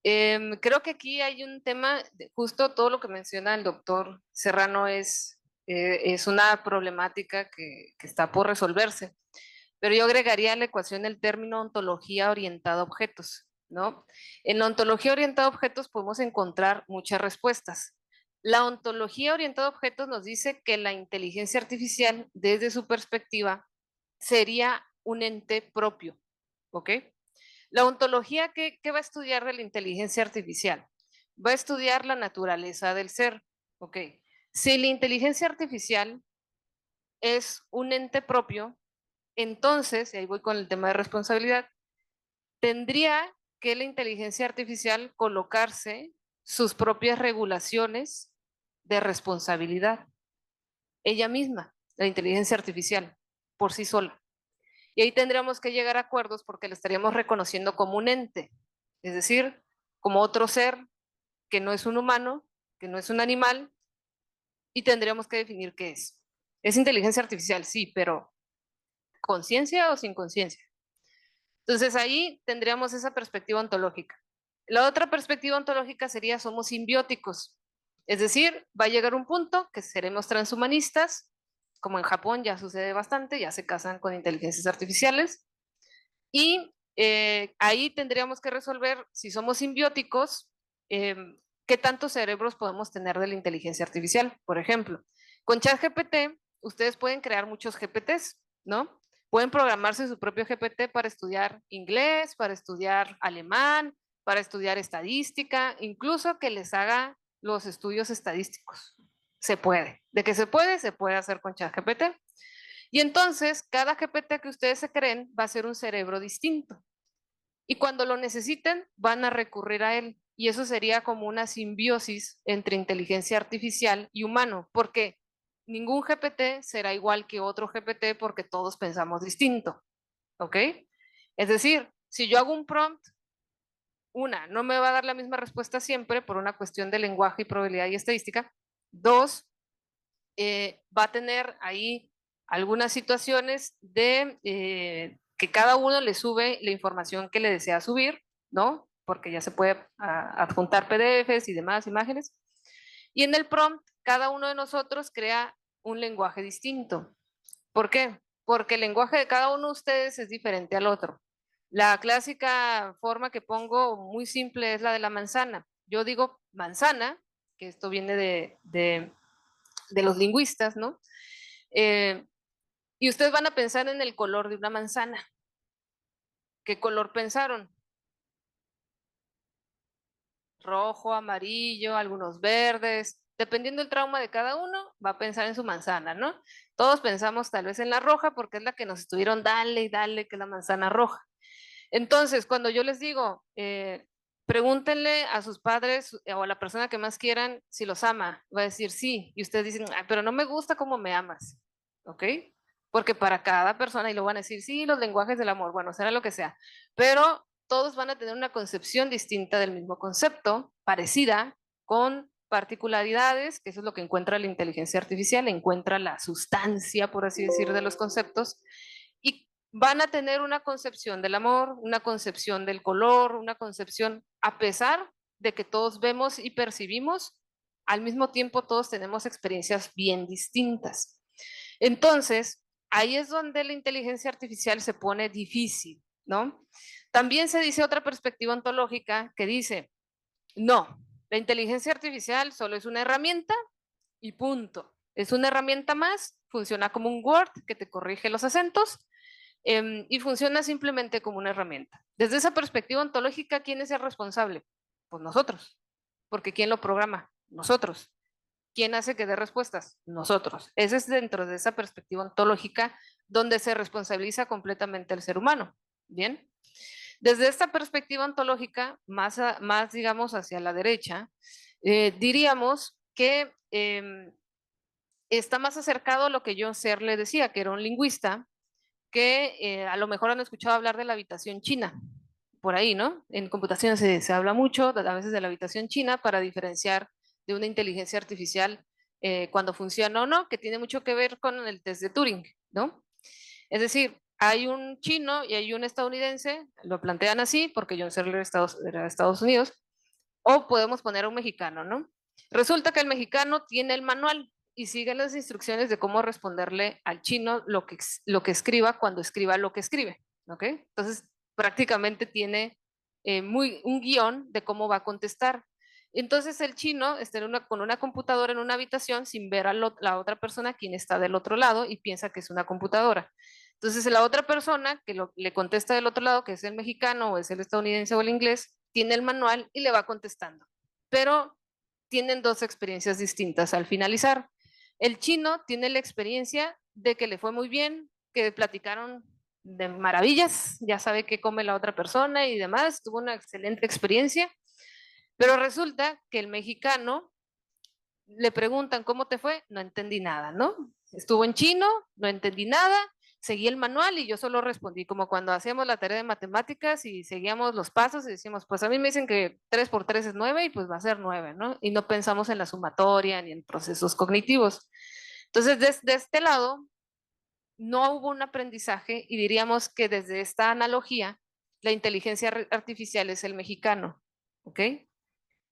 creo que aquí hay un tema, justo todo lo que menciona el doctor Serrano es una problemática que está por resolverse, pero yo agregaría a la ecuación el término ontología orientada a objetos, ¿no? En la ontología orientada a objetos podemos encontrar muchas respuestas. La ontología orientada a objetos nos dice que la inteligencia artificial, desde su perspectiva, sería un ente propio, ¿ok? La ontología, ¿qué va a estudiar de la inteligencia artificial? Va a estudiar la naturaleza del ser, ¿ok? Si la inteligencia artificial es un ente propio, entonces, y ahí voy con el tema de responsabilidad, tendría que la inteligencia artificial colocarse sus propias regulaciones de responsabilidad, ella misma, la inteligencia artificial, por sí sola. Y ahí tendríamos que llegar a acuerdos porque le estaríamos reconociendo como un ente, es decir, como otro ser que no es un humano, que no es un animal, y tendríamos que definir qué es. Es inteligencia artificial, sí, pero ¿conciencia o sin conciencia? Entonces ahí tendríamos esa perspectiva ontológica. La otra perspectiva ontológica sería somos simbióticos, es decir, va a llegar un punto que seremos transhumanistas, como en Japón ya sucede bastante, ya se casan con inteligencias artificiales, y ahí tendríamos que resolver si somos simbióticos, qué tantos cerebros podemos tener de la inteligencia artificial. Por ejemplo, con ChatGPT, ustedes pueden crear muchos GPTs, ¿no? Pueden programarse su propio GPT para estudiar inglés, para estudiar alemán, para estudiar estadística, incluso que les haga los estudios estadísticos. Se puede. De que se puede hacer con ChatGPT. Y entonces, cada GPT que ustedes se creen va a ser un cerebro distinto. Y cuando lo necesiten, van a recurrir a él. Y eso sería como una simbiosis entre inteligencia artificial y humano, porque ningún GPT será igual que otro GPT porque todos pensamos distinto. ¿Ok? Es decir, si yo hago un prompt, no me va a dar la misma respuesta siempre por una cuestión de lenguaje y probabilidad y estadística. Dos, va a tener ahí algunas situaciones de que cada uno le sube la información que le desea subir, ¿no? Porque ya se puede adjuntar PDFs y demás imágenes. Y en el prompt, cada uno de nosotros crea un lenguaje distinto. ¿Por qué? porque el lenguaje de cada uno de ustedes es diferente al otro. La clásica forma que pongo muy simple es la de la manzana. Yo digo manzana, que esto viene de los lingüistas, ¿no? Y ustedes van a pensar en el color de una manzana. ¿Qué color pensaron? Rojo, amarillo, algunos verdes. Dependiendo del trauma de cada uno, va a pensar en su manzana, ¿no? Todos pensamos tal vez en la roja porque es la que nos estuvieron dale y dale, que es la manzana roja. Entonces, cuando yo les digo, pregúntenle a sus padres o a la persona que más quieran si los ama, va a decir sí. Y ustedes dicen, "Ay, pero no me gusta cómo me amas", ¿ok? Porque para cada persona, y lo van a decir, sí, los lenguajes del amor, bueno, será lo que sea, pero todos van a tener una concepción distinta del mismo concepto, parecida, con particularidades, que eso es lo que encuentra la inteligencia artificial, encuentra la sustancia, por así decir, de los conceptos, y van a tener una concepción del amor, una concepción del color, una concepción, a pesar de que todos vemos y percibimos, al mismo tiempo todos tenemos experiencias bien distintas. Entonces, ahí es donde la inteligencia artificial se pone difícil, ¿no? También se dice otra perspectiva ontológica que dice, no, la inteligencia artificial solo es una herramienta y punto. Es una herramienta más, funciona como un Word que te corrige los acentos y funciona simplemente como una herramienta. Desde esa perspectiva ontológica, ¿quién es el responsable? Pues nosotros, porque ¿quién lo programa? Nosotros. ¿Quién hace que dé respuestas? Nosotros. Ese es dentro de esa perspectiva ontológica donde se responsabiliza completamente el ser humano. Bien. Desde esta perspectiva ontológica, más digamos hacia la derecha, diríamos que está más acercado a lo que John Searle le decía, que era un lingüista, que a lo mejor han escuchado hablar de la habitación china, por ahí, ¿no? En computación se habla mucho a veces de la habitación china para diferenciar de una inteligencia artificial cuando funciona o no, que tiene mucho que ver con el test de Turing, ¿no? Es decir, hay un chino y hay un estadounidense, lo plantean así porque John Searle era de Estados Unidos, o podemos poner a un mexicano, ¿no? Resulta que el mexicano tiene el manual y sigue las instrucciones de cómo responderle al chino lo que escriba cuando escriba lo que escribe, ¿ok? Entonces, prácticamente tiene un guión de cómo va a contestar. Entonces, el chino está con una computadora en una habitación sin ver a la otra persona, quien está del otro lado, y piensa que es una computadora. Entonces, la otra persona que le contesta del otro lado, que es el mexicano o es el estadounidense o el inglés, tiene el manual y le va contestando. Pero tienen dos experiencias distintas al finalizar. El chino tiene la experiencia de que le fue muy bien, que platicaron de maravillas, ya sabe qué come la otra persona y demás, tuvo una excelente experiencia, pero resulta que el mexicano le preguntan cómo te fue, no entendí nada, ¿no? Estuvo en chino, no entendí nada, seguí el manual y yo solo respondí como cuando hacíamos la tarea de matemáticas y seguíamos los pasos y decíamos, pues a mí me dicen que 3 por 3 es 9 y pues va a ser 9, ¿no? Y no pensamos en la sumatoria ni en procesos cognitivos. Entonces, de este lado, no hubo un aprendizaje y diríamos que desde esta analogía, la inteligencia artificial es el mexicano, ¿ok?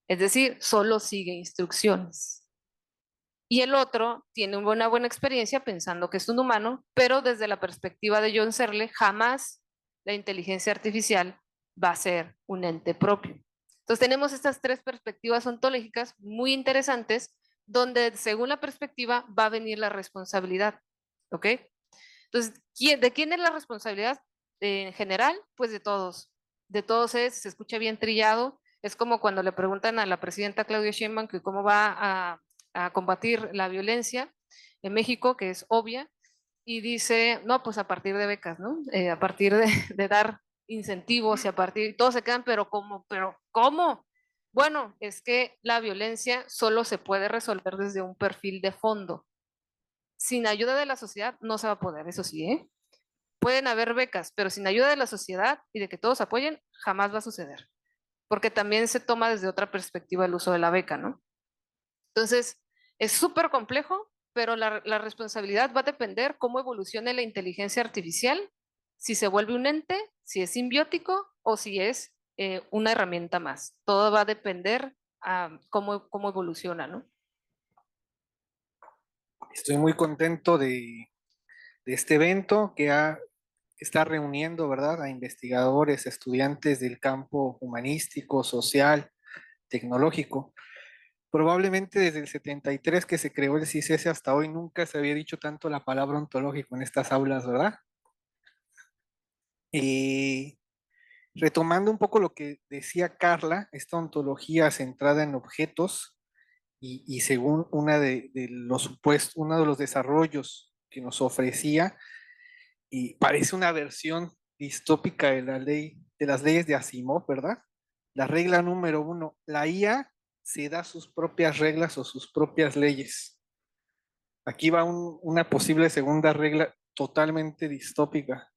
Es decir, solo sigue instrucciones. Y el otro tiene una buena experiencia pensando que es un humano, pero desde la perspectiva de John Searle, jamás la inteligencia artificial va a ser un ente propio. Entonces tenemos estas tres perspectivas ontológicas muy interesantes, donde según la perspectiva va a venir la responsabilidad. ¿Ok? Entonces, ¿de quién es la responsabilidad en general? Pues de todos. De todos se escucha bien trillado. Es como cuando le preguntan a la presidenta Claudia Sheinbaum que cómo va a combatir la violencia en México, que es obvia, y dice, no, pues a partir de becas, ¿no? A partir de dar incentivos y a partir, todos se quedan, pero ¿cómo? Bueno, es que la violencia solo se puede resolver desde un perfil de fondo. Sin ayuda de la sociedad no se va a poder, eso sí, ¿eh? Pueden haber becas, pero sin ayuda de la sociedad y de que todos apoyen, jamás va a suceder. Porque también se toma desde otra perspectiva el uso de la beca, ¿no? Entonces, es súper complejo, pero la responsabilidad va a depender cómo evolucione la inteligencia artificial, si se vuelve un ente, si es simbiótico o si es una herramienta más. Todo va a depender a cómo evoluciona, ¿no? Estoy muy contento de este evento que está reuniendo, ¿verdad?, a investigadores, estudiantes del campo humanístico, social, tecnológico. Probablemente desde el 73 que se creó el CICESE hasta hoy nunca se había dicho tanto la palabra ontológico en estas aulas, ¿verdad? Y retomando un poco lo que decía Carla, esta ontología centrada en objetos y según uno de los desarrollos que nos ofrecía, y parece una versión distópica de la ley, de las leyes de Asimov, ¿verdad? La regla número 1, la IA se da sus propias reglas o sus propias leyes. Aquí va una posible segunda regla totalmente distópica.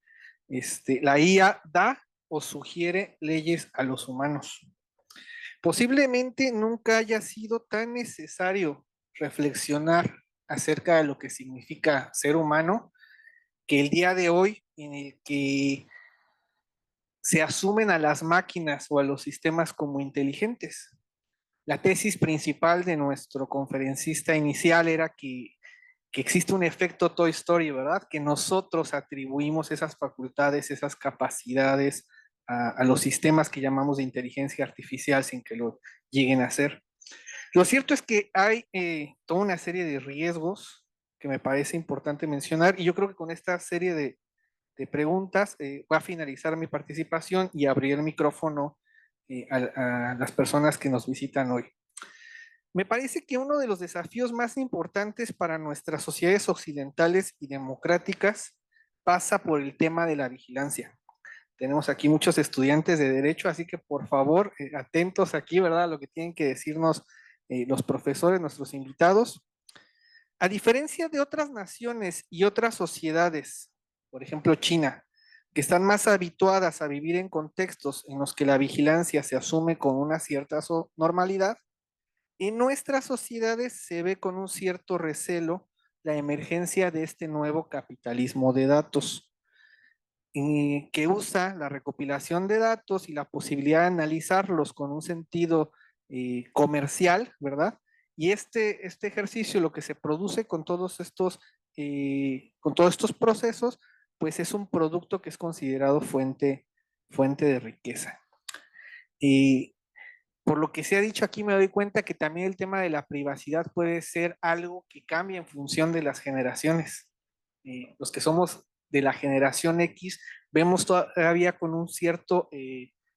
La IA da o sugiere leyes a los humanos. Posiblemente nunca haya sido tan necesario reflexionar acerca de lo que significa ser humano que el día de hoy, en el que se asumen a las máquinas o a los sistemas como inteligentes. La tesis principal de nuestro conferencista inicial era que existe un efecto Toy Story, ¿verdad? Que nosotros atribuimos esas facultades, esas capacidades a los sistemas que llamamos de inteligencia artificial sin que lo lleguen a hacer. Lo cierto es que hay toda una serie de riesgos que me parece importante mencionar y yo creo que con esta serie de preguntas voy a finalizar mi participación y abrir el micrófono a las personas que nos visitan hoy. Me parece que uno de los desafíos más importantes para nuestras sociedades occidentales y democráticas pasa por el tema de la vigilancia. Tenemos aquí muchos estudiantes de derecho, así que por favor, atentos aquí, ¿verdad? A lo que tienen que decirnos los profesores, nuestros invitados. A diferencia de otras naciones y otras sociedades, por ejemplo China, que están más habituadas a vivir en contextos en los que la vigilancia se asume con una cierta normalidad, en nuestras sociedades se ve con un cierto recelo la emergencia de este nuevo capitalismo de datos, que usa la recopilación de datos y la posibilidad de analizarlos con un sentido comercial, ¿verdad? Y este ejercicio, lo que se produce con todos estos procesos, pues es un producto que es considerado fuente de riqueza. Y por lo que se ha dicho aquí, me doy cuenta que también el tema de la privacidad puede ser algo que cambia en función de las generaciones. Los que somos de la generación X, vemos todavía con un cierto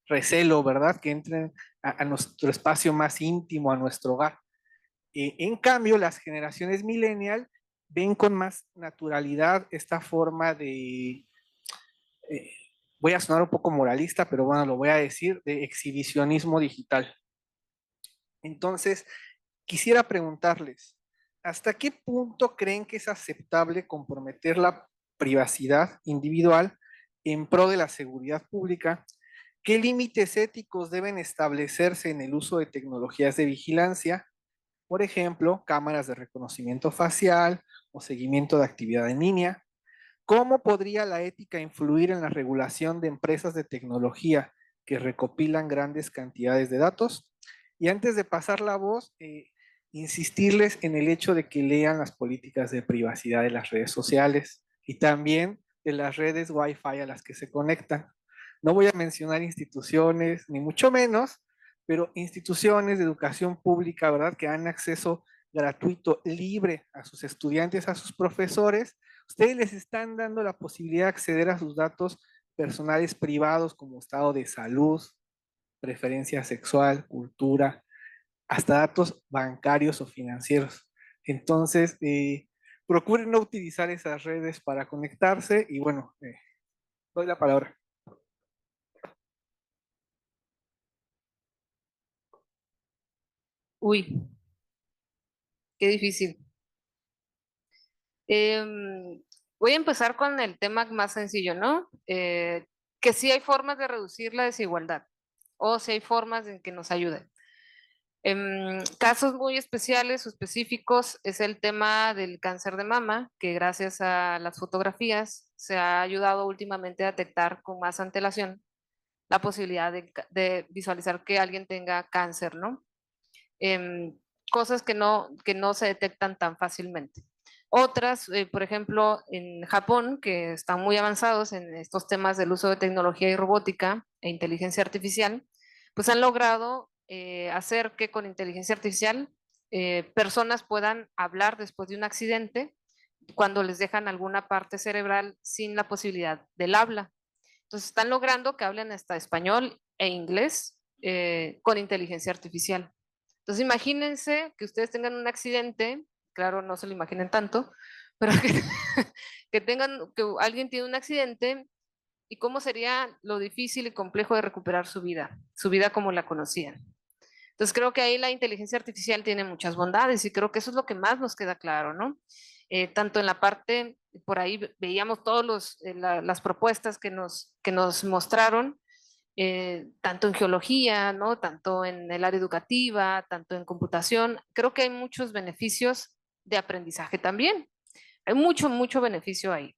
recelo, ¿verdad? Que entren a nuestro espacio más íntimo, a nuestro hogar. En cambio, las generaciones millennial ven con más naturalidad esta forma de, voy a sonar un poco moralista, pero bueno, lo voy a decir, de exhibicionismo digital. Entonces, quisiera preguntarles, ¿hasta qué punto creen que es aceptable comprometer la privacidad individual en pro de la seguridad pública? ¿Qué límites éticos deben establecerse en el uso de tecnologías de vigilancia? Por ejemplo, cámaras de reconocimiento facial o seguimiento de actividad en línea. ¿Cómo podría la ética influir en la regulación de empresas de tecnología que recopilan grandes cantidades de datos? Y antes de pasar la voz, insistirles en el hecho de que lean las políticas de privacidad de las redes sociales y también de las redes Wi-Fi a las que se conectan. No voy a mencionar instituciones, ni mucho menos, pero instituciones de educación pública, ¿verdad? Que dan acceso gratuito, libre a sus estudiantes, a sus profesores. Ustedes les están dando la posibilidad de acceder a sus datos personales privados como estado de salud, preferencia sexual, cultura, hasta datos bancarios o financieros. Entonces, procuren no utilizar esas redes para conectarse y bueno, doy la palabra. Uy, qué difícil. Voy a empezar con el tema más sencillo, ¿no? Que sí hay formas de reducir la desigualdad o si hay formas en que nos ayuden. Casos muy especiales o específicos es el tema del cáncer de mama, que gracias a las fotografías se ha ayudado últimamente a detectar con más antelación la posibilidad de visualizar que alguien tenga cáncer, ¿no? Cosas que no se detectan tan fácilmente. Otras, por ejemplo, en Japón, que están muy avanzados en estos temas del uso de tecnología y robótica e inteligencia artificial, pues han logrado hacer que con inteligencia artificial personas puedan hablar después de un accidente cuando les dejan alguna parte cerebral sin la posibilidad del habla. Entonces están logrando que hablen hasta español e inglés con inteligencia artificial. Entonces imagínense que ustedes tengan un accidente, claro, no se lo imaginen tanto, pero que tengan, que alguien tiene un accidente y cómo sería lo difícil y complejo de recuperar su vida como la conocían. Entonces creo que ahí la inteligencia artificial tiene muchas bondades y creo que eso es lo que más nos queda claro, ¿no? Tanto en la parte, por ahí veíamos todas las propuestas que nos mostraron, tanto en geología, ¿no? Tanto en el área educativa, tanto en computación. Creo que hay muchos beneficios de aprendizaje también. Hay mucho, mucho beneficio ahí.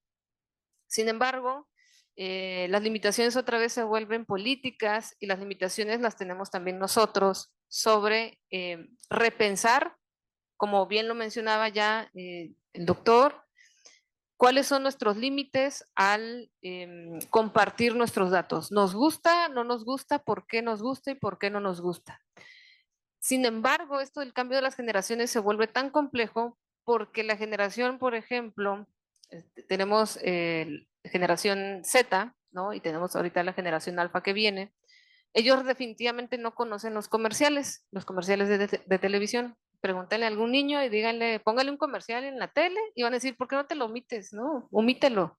Sin embargo, las limitaciones otra vez se vuelven políticas y las limitaciones las tenemos también nosotros sobre repensar, como bien lo mencionaba ya el doctor, cuáles son nuestros límites al compartir nuestros datos. ¿Nos gusta, no nos gusta? ¿Por qué nos gusta y por qué no nos gusta? Sin embargo, esto del cambio de las generaciones se vuelve tan complejo porque la generación, por ejemplo, tenemos generación Z, ¿no? Y tenemos ahorita la generación alfa que viene. Ellos definitivamente no conocen los comerciales de televisión. Pregúntenle a algún niño y díganle, póngale un comercial en la tele y van a decir, ¿por qué no te lo omites? No, omítelo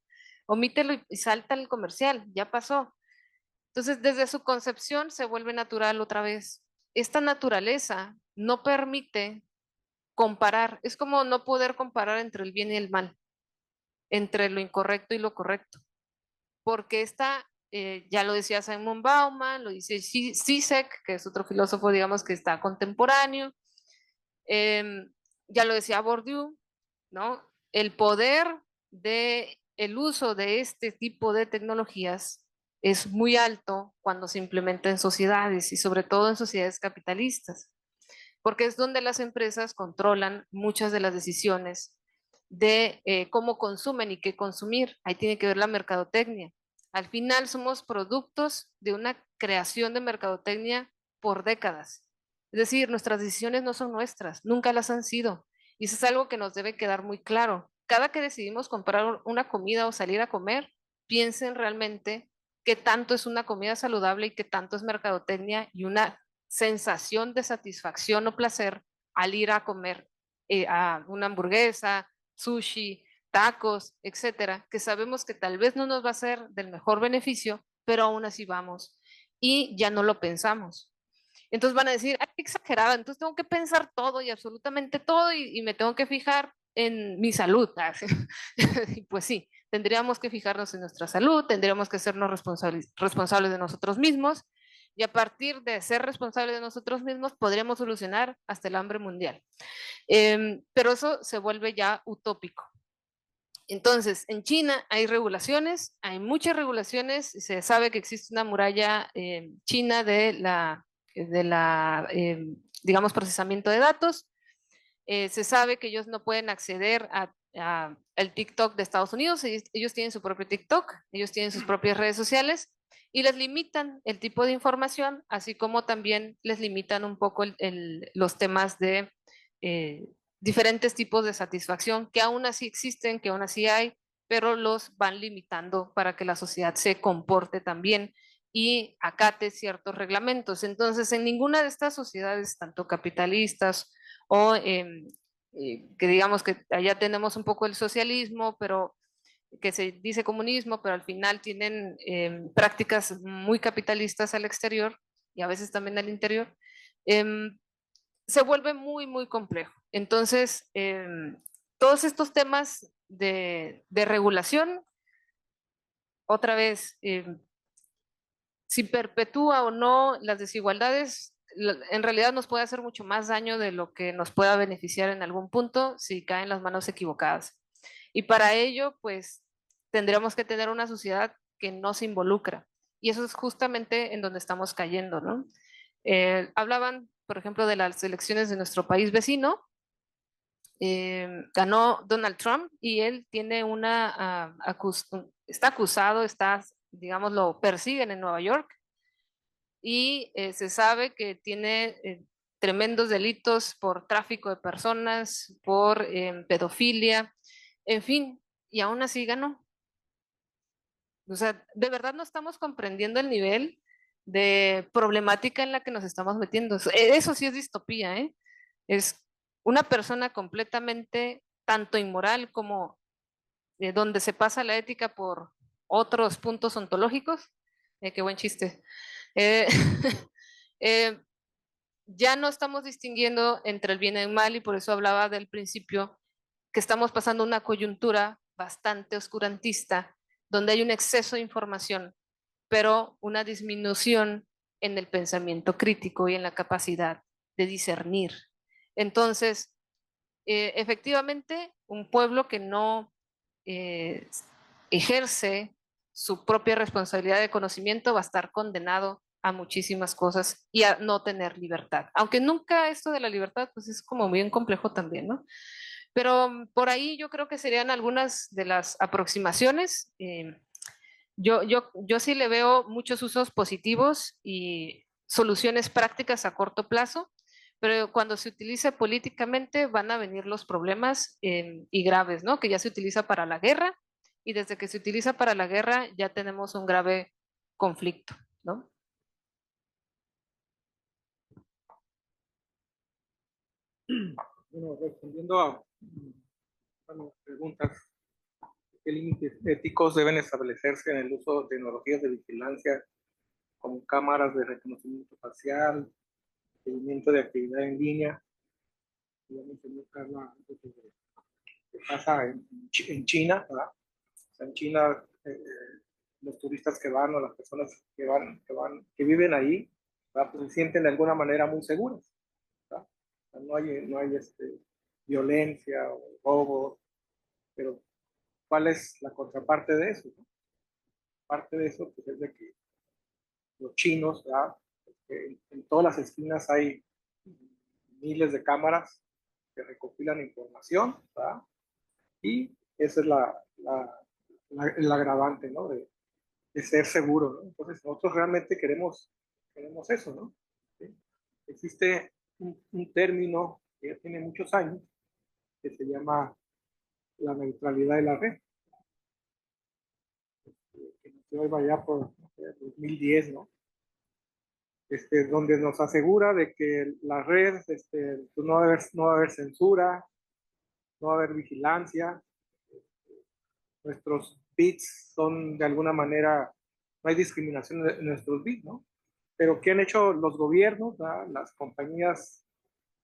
y salta el comercial, ya pasó. Entonces, desde su concepción se vuelve natural otra vez. Esta naturaleza no permite comparar, es como no poder comparar entre el bien y el mal, entre lo incorrecto y lo correcto, porque esta, ya lo decía Simon Bauman, lo dice Zizek, que es otro filósofo, digamos, que está contemporáneo, ya lo decía Bourdieu, ¿no? El poder de el uso de este tipo de tecnologías es muy alto cuando se implementa en sociedades y sobre todo en sociedades capitalistas, porque es donde las empresas controlan muchas de las decisiones de cómo consumen y qué consumir. Ahí tiene que ver la mercadotecnia. Al final somos productos de una creación de mercadotecnia por décadas. Es decir, nuestras decisiones no son nuestras, nunca las han sido. Y eso es algo que nos debe quedar muy claro. Cada que decidimos comprar una comida o salir a comer, piensen realmente qué tanto es una comida saludable y qué tanto es mercadotecnia y una sensación de satisfacción o placer al ir a comer a una hamburguesa, sushi, tacos, etcétera, que sabemos que tal vez no nos va a ser del mejor beneficio, pero aún así vamos y ya no lo pensamos. Entonces van a decir, ay, qué exagerada, entonces tengo que pensar todo y absolutamente todo y me tengo que fijar en mi salud. Y pues sí, tendríamos que fijarnos en nuestra salud, tendríamos que sernos responsables de nosotros mismos y a partir de ser responsables de nosotros mismos podríamos solucionar hasta el hambre mundial. Pero eso se vuelve ya utópico. Entonces, en China hay regulaciones, hay muchas regulaciones, se sabe que existe una muralla china digamos, procesamiento de datos. Se sabe que ellos no pueden acceder al TikTok de Estados Unidos, ellos tienen su propio TikTok, ellos tienen sus propias redes sociales y les limitan el tipo de información, así como también les limitan un poco los temas de diferentes tipos de satisfacción que aún así existen, que aún así hay, pero los van limitando para que la sociedad se comporte también y acate ciertos reglamentos. Entonces, en ninguna de estas sociedades, tanto capitalistas o que digamos que allá tenemos un poco el socialismo, pero que se dice comunismo, pero al final tienen prácticas muy capitalistas al exterior y a veces también al interior, se vuelve muy, muy complejo. Entonces, todos estos temas de regulación, otra vez, si perpetúa o no las desigualdades, en realidad nos puede hacer mucho más daño de lo que nos pueda beneficiar en algún punto si caen en las manos equivocadas. Y para ello, pues, tendríamos que tener una sociedad que no se involucra. Y eso es justamente en donde estamos cayendo, ¿no? Hablaban, por ejemplo, de las elecciones de nuestro país vecino, ganó Donald Trump y él tiene está acusado, digamos, lo persiguen en Nueva York y se sabe que tiene tremendos delitos por tráfico de personas, por pedofilia, en fin, y aún así ganó. O sea, de verdad no estamos comprendiendo el nivel de problemática en la que nos estamos metiendo. Eso sí es distopía, ¿eh? Es una persona completamente tanto inmoral como donde se pasa la ética por otros puntos ontológicos. Qué buen chiste. Eh, ya no estamos distinguiendo entre el bien y el mal y por eso hablaba del principio que estamos pasando una coyuntura bastante oscurantista, donde hay un exceso de información, pero una disminución en el pensamiento crítico y en la capacidad de discernir. Entonces, efectivamente, un pueblo que no ejerce su propia responsabilidad de conocimiento va a estar condenado a muchísimas cosas y a no tener libertad. Aunque nunca esto de la libertad, pues es como bien complejo también, ¿no? Pero por ahí yo creo que serían algunas de las aproximaciones. Yo sí le veo muchos usos positivos y soluciones prácticas a corto plazo, pero cuando se utilice políticamente van a venir los problemas y graves, ¿no? Que ya se utiliza para la guerra y desde que se utiliza para la guerra ya tenemos un grave conflicto, ¿no? Bueno, respondiendo a las preguntas, ¿qué límites éticos deben establecerse en el uso de tecnologías de vigilancia como cámaras de reconocimiento facial, seguimiento de actividad en línea? Ya mencionó Carla antes de que pasa en China, ¿verdad? O sea, en China, los turistas que van o las personas que viven ahí, ¿verdad? Pues se sienten de alguna manera muy seguras, ¿verdad? O sea, no hay violencia o robo, pero ¿cuál es la contraparte de eso, no? Parte de eso pues, es de que los chinos, ¿verdad? En todas las esquinas hay miles de cámaras que recopilan información, ¿verdad? Y esa es el agravante, ¿no? De ser seguro, ¿no? Entonces nosotros realmente queremos eso, ¿no? ¿Sí? Existe un término que ya tiene muchos años que se llama la neutralidad de la red, que nació allá por no sé, 2010, ¿no? Donde nos asegura de que la red, pues no va a haber censura, no va a haber vigilancia, nuestros bits son de alguna manera, no hay discriminación en nuestros bits, ¿no? Pero ¿qué han hecho los gobiernos, ¿verdad? Las compañías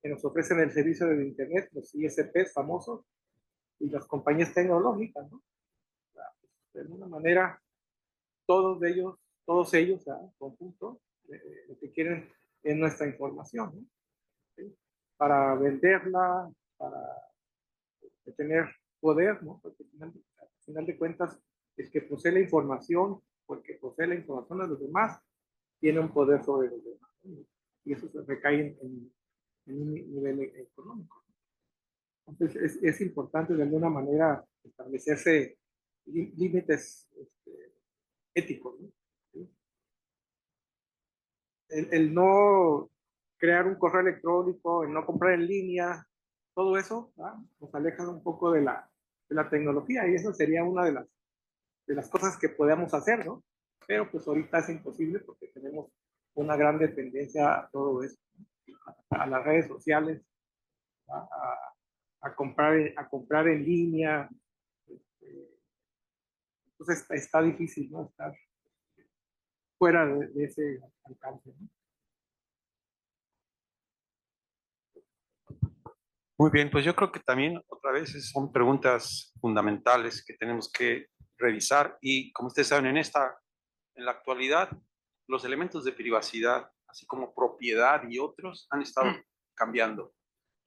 que nos ofrecen el servicio de Internet, los ISPs famosos, y las compañías tecnológicas, ¿no? De alguna manera, todos ellos, ¿verdad? En conjunto, lo que quieren es nuestra información, ¿no? ¿Sí? Para venderla, para tener poder, ¿no? Porque al final de cuentas, el que posee la información, porque posee la información de los demás, tiene un poder sobre los demás, ¿no? Y eso se recae en un nivel económico. Entonces, es importante de alguna manera establecerse límites éticos, ¿no? ¿Sí? El no crear un correo electrónico, el no comprar en línea, todo eso, ¿verdad? Nos aleja un poco de la tecnología y eso sería una de las cosas que podemos hacer, ¿no? Pero pues ahorita es imposible porque tenemos una gran dependencia a todo eso, ¿no? A las redes sociales, a comprar en línea. Entonces está difícil, ¿no? Estar fuera de ese alcance, ¿no? Muy bien, pues yo creo que también otra vez son preguntas fundamentales que tenemos que revisar y como ustedes saben, en la actualidad, los elementos de privacidad, así como propiedad y otros, han estado cambiando.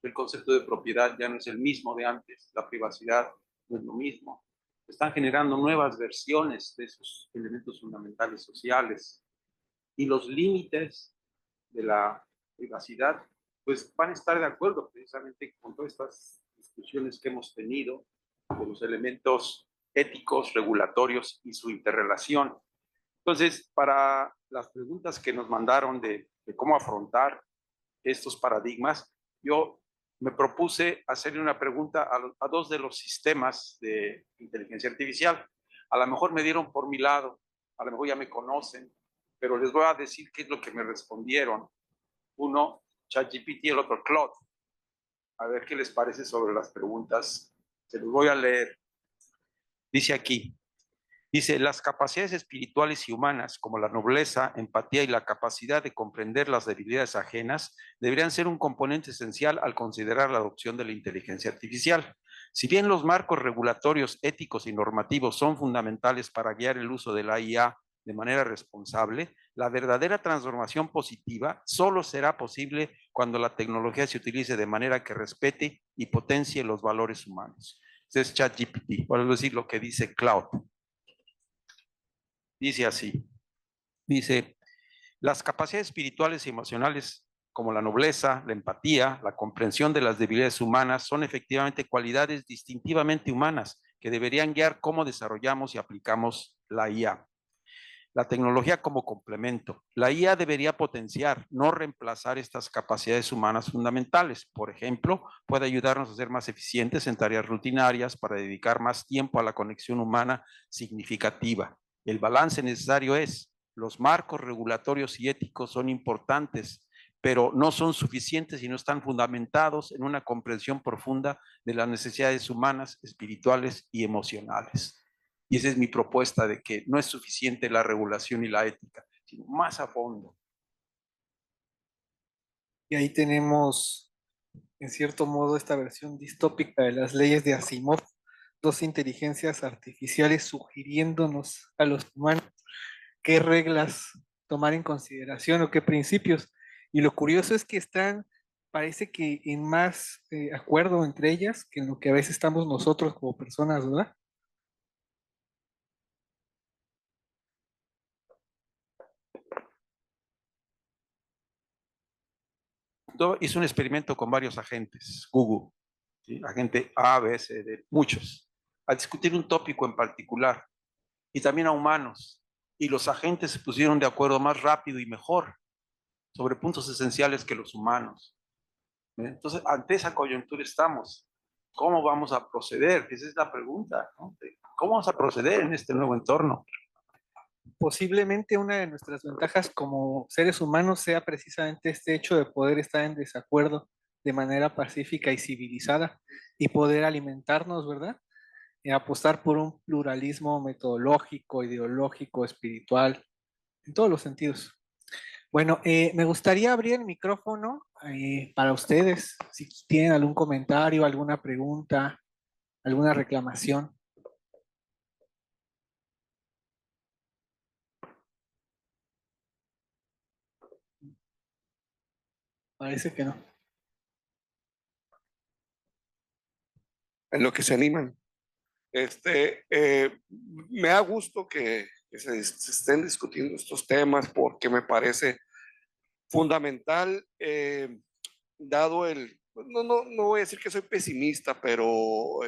El concepto de propiedad ya no es el mismo de antes, la privacidad no es lo mismo. Están generando nuevas versiones de esos elementos fundamentales sociales y los límites de la privacidad, pues van a estar de acuerdo precisamente con todas estas discusiones que hemos tenido de los elementos éticos, regulatorios y su interrelación. Entonces, para las preguntas que nos mandaron de cómo afrontar estos paradigmas, yo me propuse hacerle una pregunta a dos de los sistemas de inteligencia artificial. A lo mejor me dieron por mi lado, a lo mejor ya me conocen, pero les voy a decir qué es lo que me respondieron. Uno, ChatGPT, el otro, Claude. A ver qué les parece sobre las preguntas. Se los voy a leer. Dice aquí, dice, las capacidades espirituales y humanas, como la nobleza, empatía y la capacidad de comprender las debilidades ajenas, deberían ser un componente esencial al considerar la adopción de la inteligencia artificial. Si bien los marcos regulatorios, éticos y normativos son fundamentales para guiar el uso de la IA de manera responsable, la verdadera transformación positiva solo será posible cuando la tecnología se utilice de manera que respete y potencie los valores humanos. Este es ChatGPT, voy a decir lo que dice Claude. Dice así, dice, las capacidades espirituales y emocionales como la nobleza, la empatía, la comprensión de las debilidades humanas son efectivamente cualidades distintivamente humanas que deberían guiar cómo desarrollamos y aplicamos la IA. La tecnología como complemento. La IA debería potenciar, no reemplazar estas capacidades humanas fundamentales. Por ejemplo, puede ayudarnos a ser más eficientes en tareas rutinarias para dedicar más tiempo a la conexión humana significativa. El balance necesario es, los marcos regulatorios y éticos son importantes, pero no son suficientes y no están fundamentados en una comprensión profunda de las necesidades humanas, espirituales y emocionales. Y esa es mi propuesta, de que no es suficiente la regulación y la ética, sino más a fondo. Y ahí tenemos, en cierto modo, esta versión distópica de las leyes de Asimov, dos inteligencias artificiales sugiriéndonos a los humanos qué reglas tomar en consideración o qué principios. Y lo curioso es que están, parece que en más acuerdo entre ellas que en lo que a veces estamos nosotros como personas, ¿verdad? Hice un experimento con varios agentes, Google, ¿sí? Agente A, B, C, D, muchos, a discutir un tópico en particular, y también a humanos. Y los agentes se pusieron de acuerdo más rápido y mejor sobre puntos esenciales que los humanos. Entonces, ante esa coyuntura estamos. ¿Cómo vamos a proceder? Esa es la pregunta, ¿no? ¿Cómo vamos a proceder en este nuevo entorno? Posiblemente una de nuestras ventajas como seres humanos sea precisamente este hecho de poder estar en desacuerdo de manera pacífica y civilizada y poder alimentarnos, ¿verdad? Y apostar por un pluralismo metodológico, ideológico, espiritual, en todos los sentidos. Bueno, me gustaría abrir el micrófono para ustedes, si tienen algún comentario, alguna pregunta, alguna reclamación. Parece que no. En lo que se animan. Me da gusto que se estén discutiendo estos temas porque me parece fundamental, dado no voy a decir que soy pesimista, pero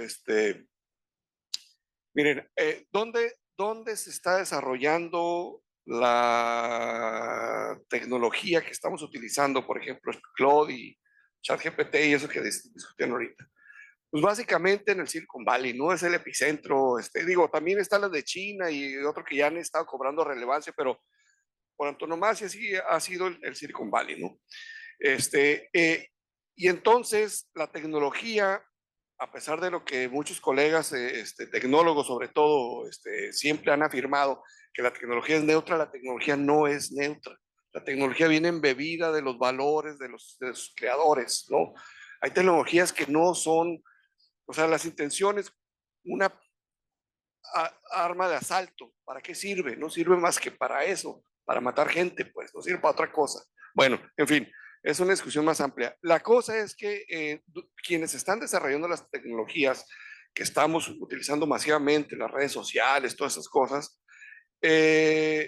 miren, ¿dónde se está desarrollando la tecnología que estamos utilizando? Por ejemplo, Claude y ChatGPT y eso que discutían ahorita. Pues básicamente en el Silicon Valley, ¿no? Es el epicentro, digo, también están las de China y otro que ya han estado cobrando relevancia, pero por antonomasia sí ha sido el Silicon Valley, ¿no? Y entonces la tecnología, a pesar de lo que muchos colegas, tecnólogos sobre todo, siempre han afirmado que la tecnología es neutra, la tecnología no es neutra. La tecnología viene embebida de los valores de sus creadores, ¿no? Hay tecnologías que no son, o sea, las intenciones, una arma de asalto, ¿para qué sirve? No sirve más que para eso, para matar gente, pues, no sirve para otra cosa. Bueno, en fin, es una discusión más amplia. La cosa es que quienes están desarrollando las tecnologías que estamos utilizando masivamente, las redes sociales, todas esas cosas,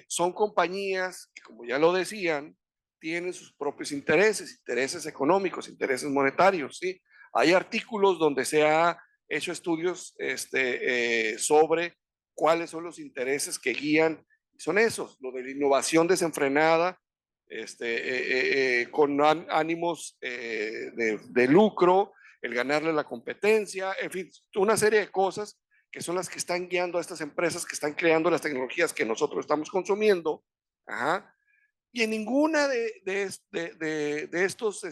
son compañías que, como ya lo decían, tienen sus propios intereses, intereses económicos, intereses monetarios, ¿sí? Hay artículos donde se ha hecho estudios sobre cuáles son los intereses que guían, son esos, lo de la innovación desenfrenada, con ánimos de lucro, el ganarle la competencia, en fin, una serie de cosas que son las que están guiando a estas empresas que están creando las tecnologías que nosotros estamos consumiendo. Ajá. Y en ninguna de estos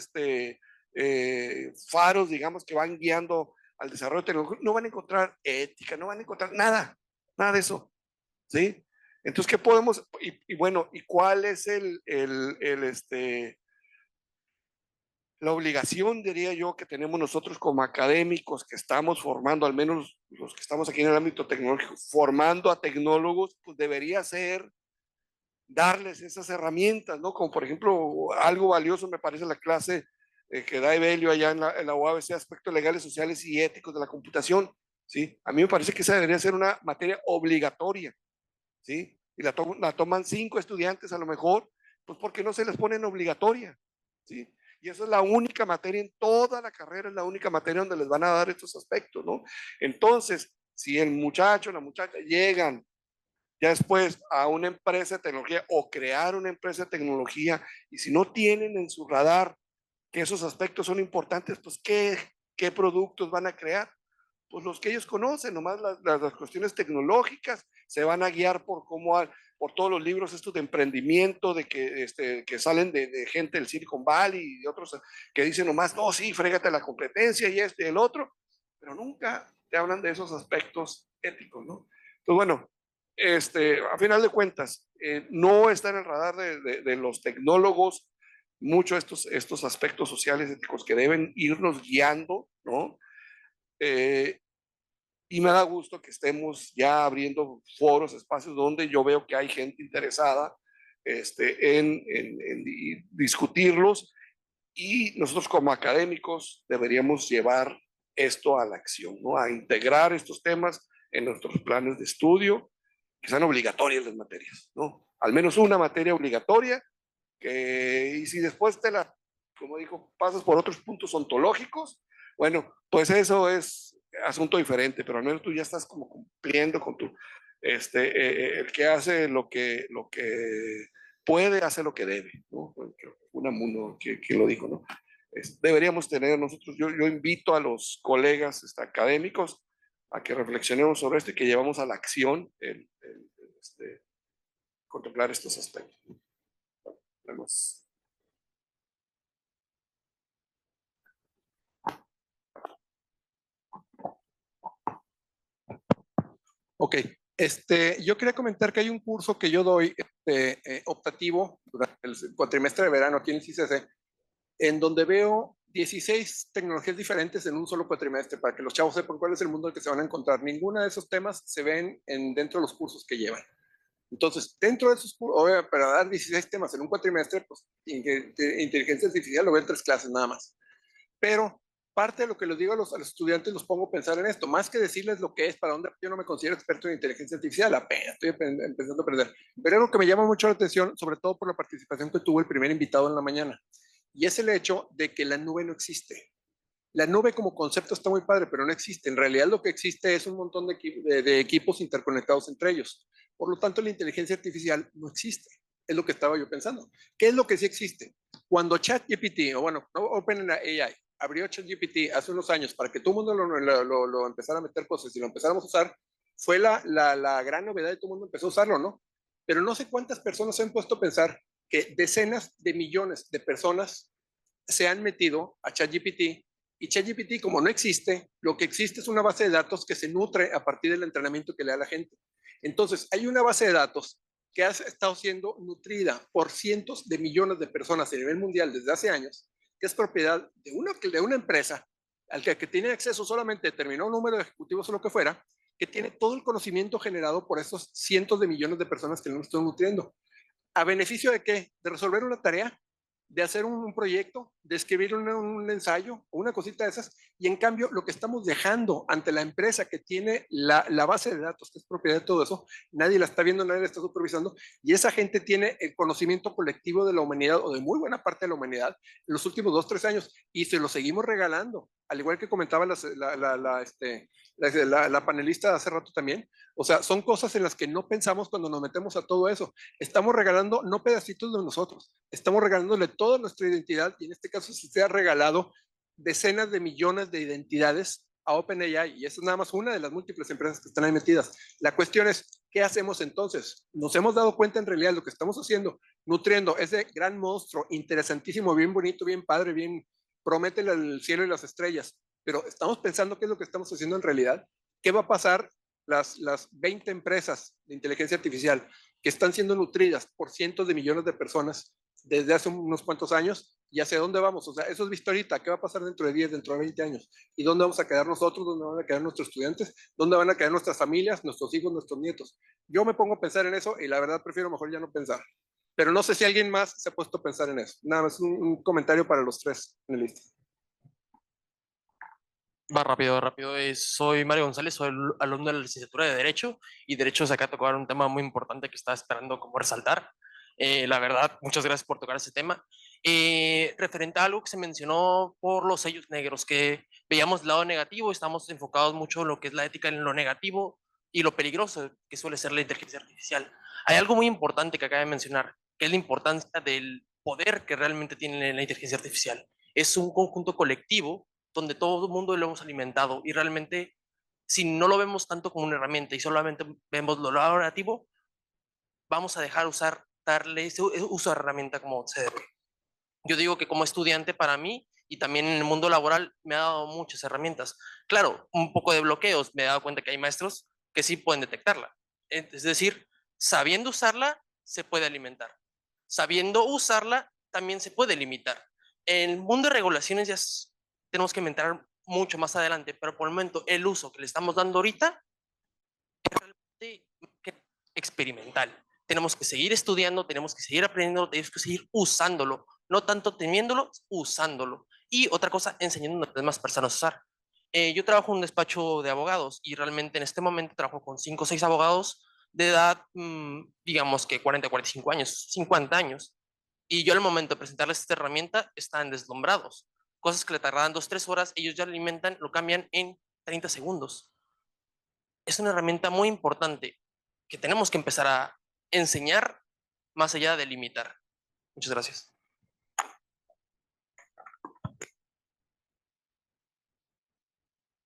faros, digamos, que van guiando al desarrollo tecnológico, no van a encontrar ética, no van a encontrar nada, nada de eso. ¿Sí? Entonces, ¿qué podemos? Y bueno, ¿y cuál es la obligación, diría yo, que tenemos nosotros como académicos que estamos formando, al menos los que estamos aquí en el ámbito tecnológico, formando a tecnólogos, pues debería ser darles esas herramientas, ¿no? Como por ejemplo, algo valioso me parece la clase que da Evelio allá en la UABC, aspectos legales, sociales y éticos de la computación, ¿sí? A mí me parece que esa debería ser una materia obligatoria, ¿sí? Y la toman 5 estudiantes a lo mejor, pues porque no se les pone en obligatoria, ¿sí? Y esa es la única materia en toda la carrera, es la única materia donde les van a dar estos aspectos, ¿no? Entonces, si el muchacho o la muchacha llegan ya después a una empresa de tecnología o crear una empresa de tecnología, y si no tienen en su radar que esos aspectos son importantes, pues ¿qué productos van a crear? Pues los que ellos conocen, nomás las cuestiones tecnológicas, se van a guiar por por todos los libros estos de emprendimiento, de que salen de gente del Silicon Valley y de otros que dicen nomás, no, sí, frégate la competencia y y el otro, pero nunca te hablan de esos aspectos éticos, ¿no? Entonces, bueno, a final de cuentas, no está en el radar de los tecnólogos mucho estos aspectos sociales éticos que deben irnos guiando, ¿no? Y me da gusto que estemos ya abriendo foros, espacios donde yo veo que hay gente interesada en discutirlos, y nosotros como académicos deberíamos llevar esto a la acción, ¿no? A integrar estos temas en nuestros planes de estudio, que sean obligatorias las materias, ¿no? Al menos una materia obligatoria, y si después como dijo, pasas por otros puntos ontológicos, bueno, pues eso es asunto diferente, pero al menos tú ya estás como cumpliendo con el que hace lo que puede, hace lo que debe, ¿no? Unamuno que lo dijo, ¿no? Deberíamos tener nosotros, yo invito a los colegas académicos a que reflexionemos sobre esto y que llevamos a la acción contemplar estos aspectos. Vamos. Ok, yo quería comentar que hay un curso que yo doy optativo durante el cuatrimestre de verano aquí en el CCC, en donde veo 16 tecnologías diferentes en un solo cuatrimestre, para que los chavos sepan cuál es el mundo en el que se van a encontrar. Ninguna de esos temas se ven dentro de los cursos que llevan. Entonces, dentro de esos cursos, para dar 16 temas en un cuatrimestre, pues inteligencia artificial lo ven 3 clases nada más. Pero parte de lo que les digo a los estudiantes los pongo a pensar en esto, más que decirles lo que es, para dónde. Yo no me considero experto en inteligencia artificial, apenas estoy empezando a aprender, pero es lo que me llama mucho la atención, sobre todo por la participación que tuvo el primer invitado en la mañana, y es el hecho de que la nube no existe. La nube como concepto está muy padre, pero no existe. En realidad lo que existe es un montón de equipos interconectados entre ellos. Por lo tanto, la inteligencia artificial no existe. Es lo que estaba yo pensando. ¿Qué es lo que sí existe? Cuando ChatGPT, o bueno, OpenAI, abrió ChatGPT hace unos años para que todo el mundo lo empezara a meter cosas y lo empezáramos a usar, fue la gran novedad, y todo el mundo empezó a usarlo, ¿no? Pero no sé cuántas personas se han puesto a pensar que decenas de millones de personas se han metido a ChatGPT, y ChatGPT, como no existe, lo que existe es una base de datos que se nutre a partir del entrenamiento que le da la gente. Entonces, hay una base de datos que ha estado siendo nutrida por cientos de millones de personas a nivel mundial desde hace años, que es propiedad de una empresa al que tiene acceso solamente determinado número de ejecutivos o lo que fuera, que tiene todo el conocimiento generado por esos cientos de millones de personas que lo están nutriendo. ¿A beneficio de qué? De resolver una tarea, de hacer un proyecto, de escribir un ensayo o una cosita de esas, y en cambio lo que estamos dejando ante la empresa que tiene la base de datos, que es propiedad de todo eso, nadie la está viendo, nadie la está supervisando, y esa gente tiene el conocimiento colectivo de la humanidad, o de muy buena parte de la humanidad, en los últimos 2-3 años, y se lo seguimos regalando al igual que comentaba la panelista hace rato también, o sea, son cosas en las que no pensamos cuando nos metemos a todo eso. Estamos regalando no pedacitos de nosotros, estamos regalándole toda nuestra identidad y en este caso se ha regalado decenas de millones de identidades a OpenAI y esa es nada más una de las múltiples empresas que están ahí metidas. La cuestión es, ¿qué hacemos entonces? Nos hemos dado cuenta en realidad lo que estamos haciendo, nutriendo ese gran monstruo, interesantísimo, bien bonito, bien padre, bien promete el cielo y las estrellas, pero estamos pensando qué es lo que estamos haciendo en realidad, qué va a pasar las 20 empresas de inteligencia artificial que están siendo nutridas por cientos de millones de personas desde hace unos cuantos años y hacia dónde vamos. O sea, eso es visto ahorita, ¿qué va a pasar dentro de 10, dentro de 20 años? ¿Y dónde vamos a quedar nosotros? ¿Dónde van a quedar nuestros estudiantes? ¿Dónde van a quedar nuestras familias, nuestros hijos, nuestros nietos? Yo me pongo a pensar en eso y la verdad prefiero mejor ya no pensar. Pero no sé si alguien más se ha puesto a pensar en eso. Nada más un comentario para los tres panelistas. Va rápido, rápido. Soy Mario González, soy alumno de la licenciatura de Derecho y Derecho se acaba de tocar un tema muy importante que estaba esperando como resaltar. La verdad, muchas gracias por tocar ese tema. Referente a algo que se mencionó por los sellos negros, que veíamos el lado negativo, estamos enfocados mucho en lo que es la ética en lo negativo y lo peligroso que suele ser la inteligencia artificial. Hay algo muy importante que acaba de mencionar, que es la importancia del poder que realmente tiene la inteligencia artificial. Es un conjunto colectivo donde todo el mundo lo hemos alimentado y realmente si no lo vemos tanto como una herramienta y solamente vemos lo negativo, vamos a dejar darle ese uso de herramienta como se debe. Yo digo que como estudiante para mí y también en el mundo laboral me ha dado muchas herramientas. Claro, un poco de bloqueos, me he dado cuenta que hay maestros que sí pueden detectarla. Es decir, sabiendo usarla, se puede alimentar. Sabiendo usarla, también se puede limitar. En el mundo de regulaciones ya tenemos que inventar mucho más adelante, pero por el momento el uso que le estamos dando ahorita es realmente experimental. Tenemos que seguir estudiando, tenemos que seguir aprendiendo, tenemos que seguir usándolo, no tanto temiéndolo, usándolo. Y otra cosa, enseñando a las demás personas a usar. Yo trabajo en un despacho de abogados y realmente en este momento trabajo con 5 o 6 abogados de edad, digamos que 40, 45 años, 50 años. Y yo al momento de presentarles esta herramienta están deslumbrados. Cosas que le tardaban 2, 3 horas, ellos ya lo alimentan, lo cambian en 30 segundos. Es una herramienta muy importante que tenemos que empezar a enseñar más allá de limitar. Muchas gracias.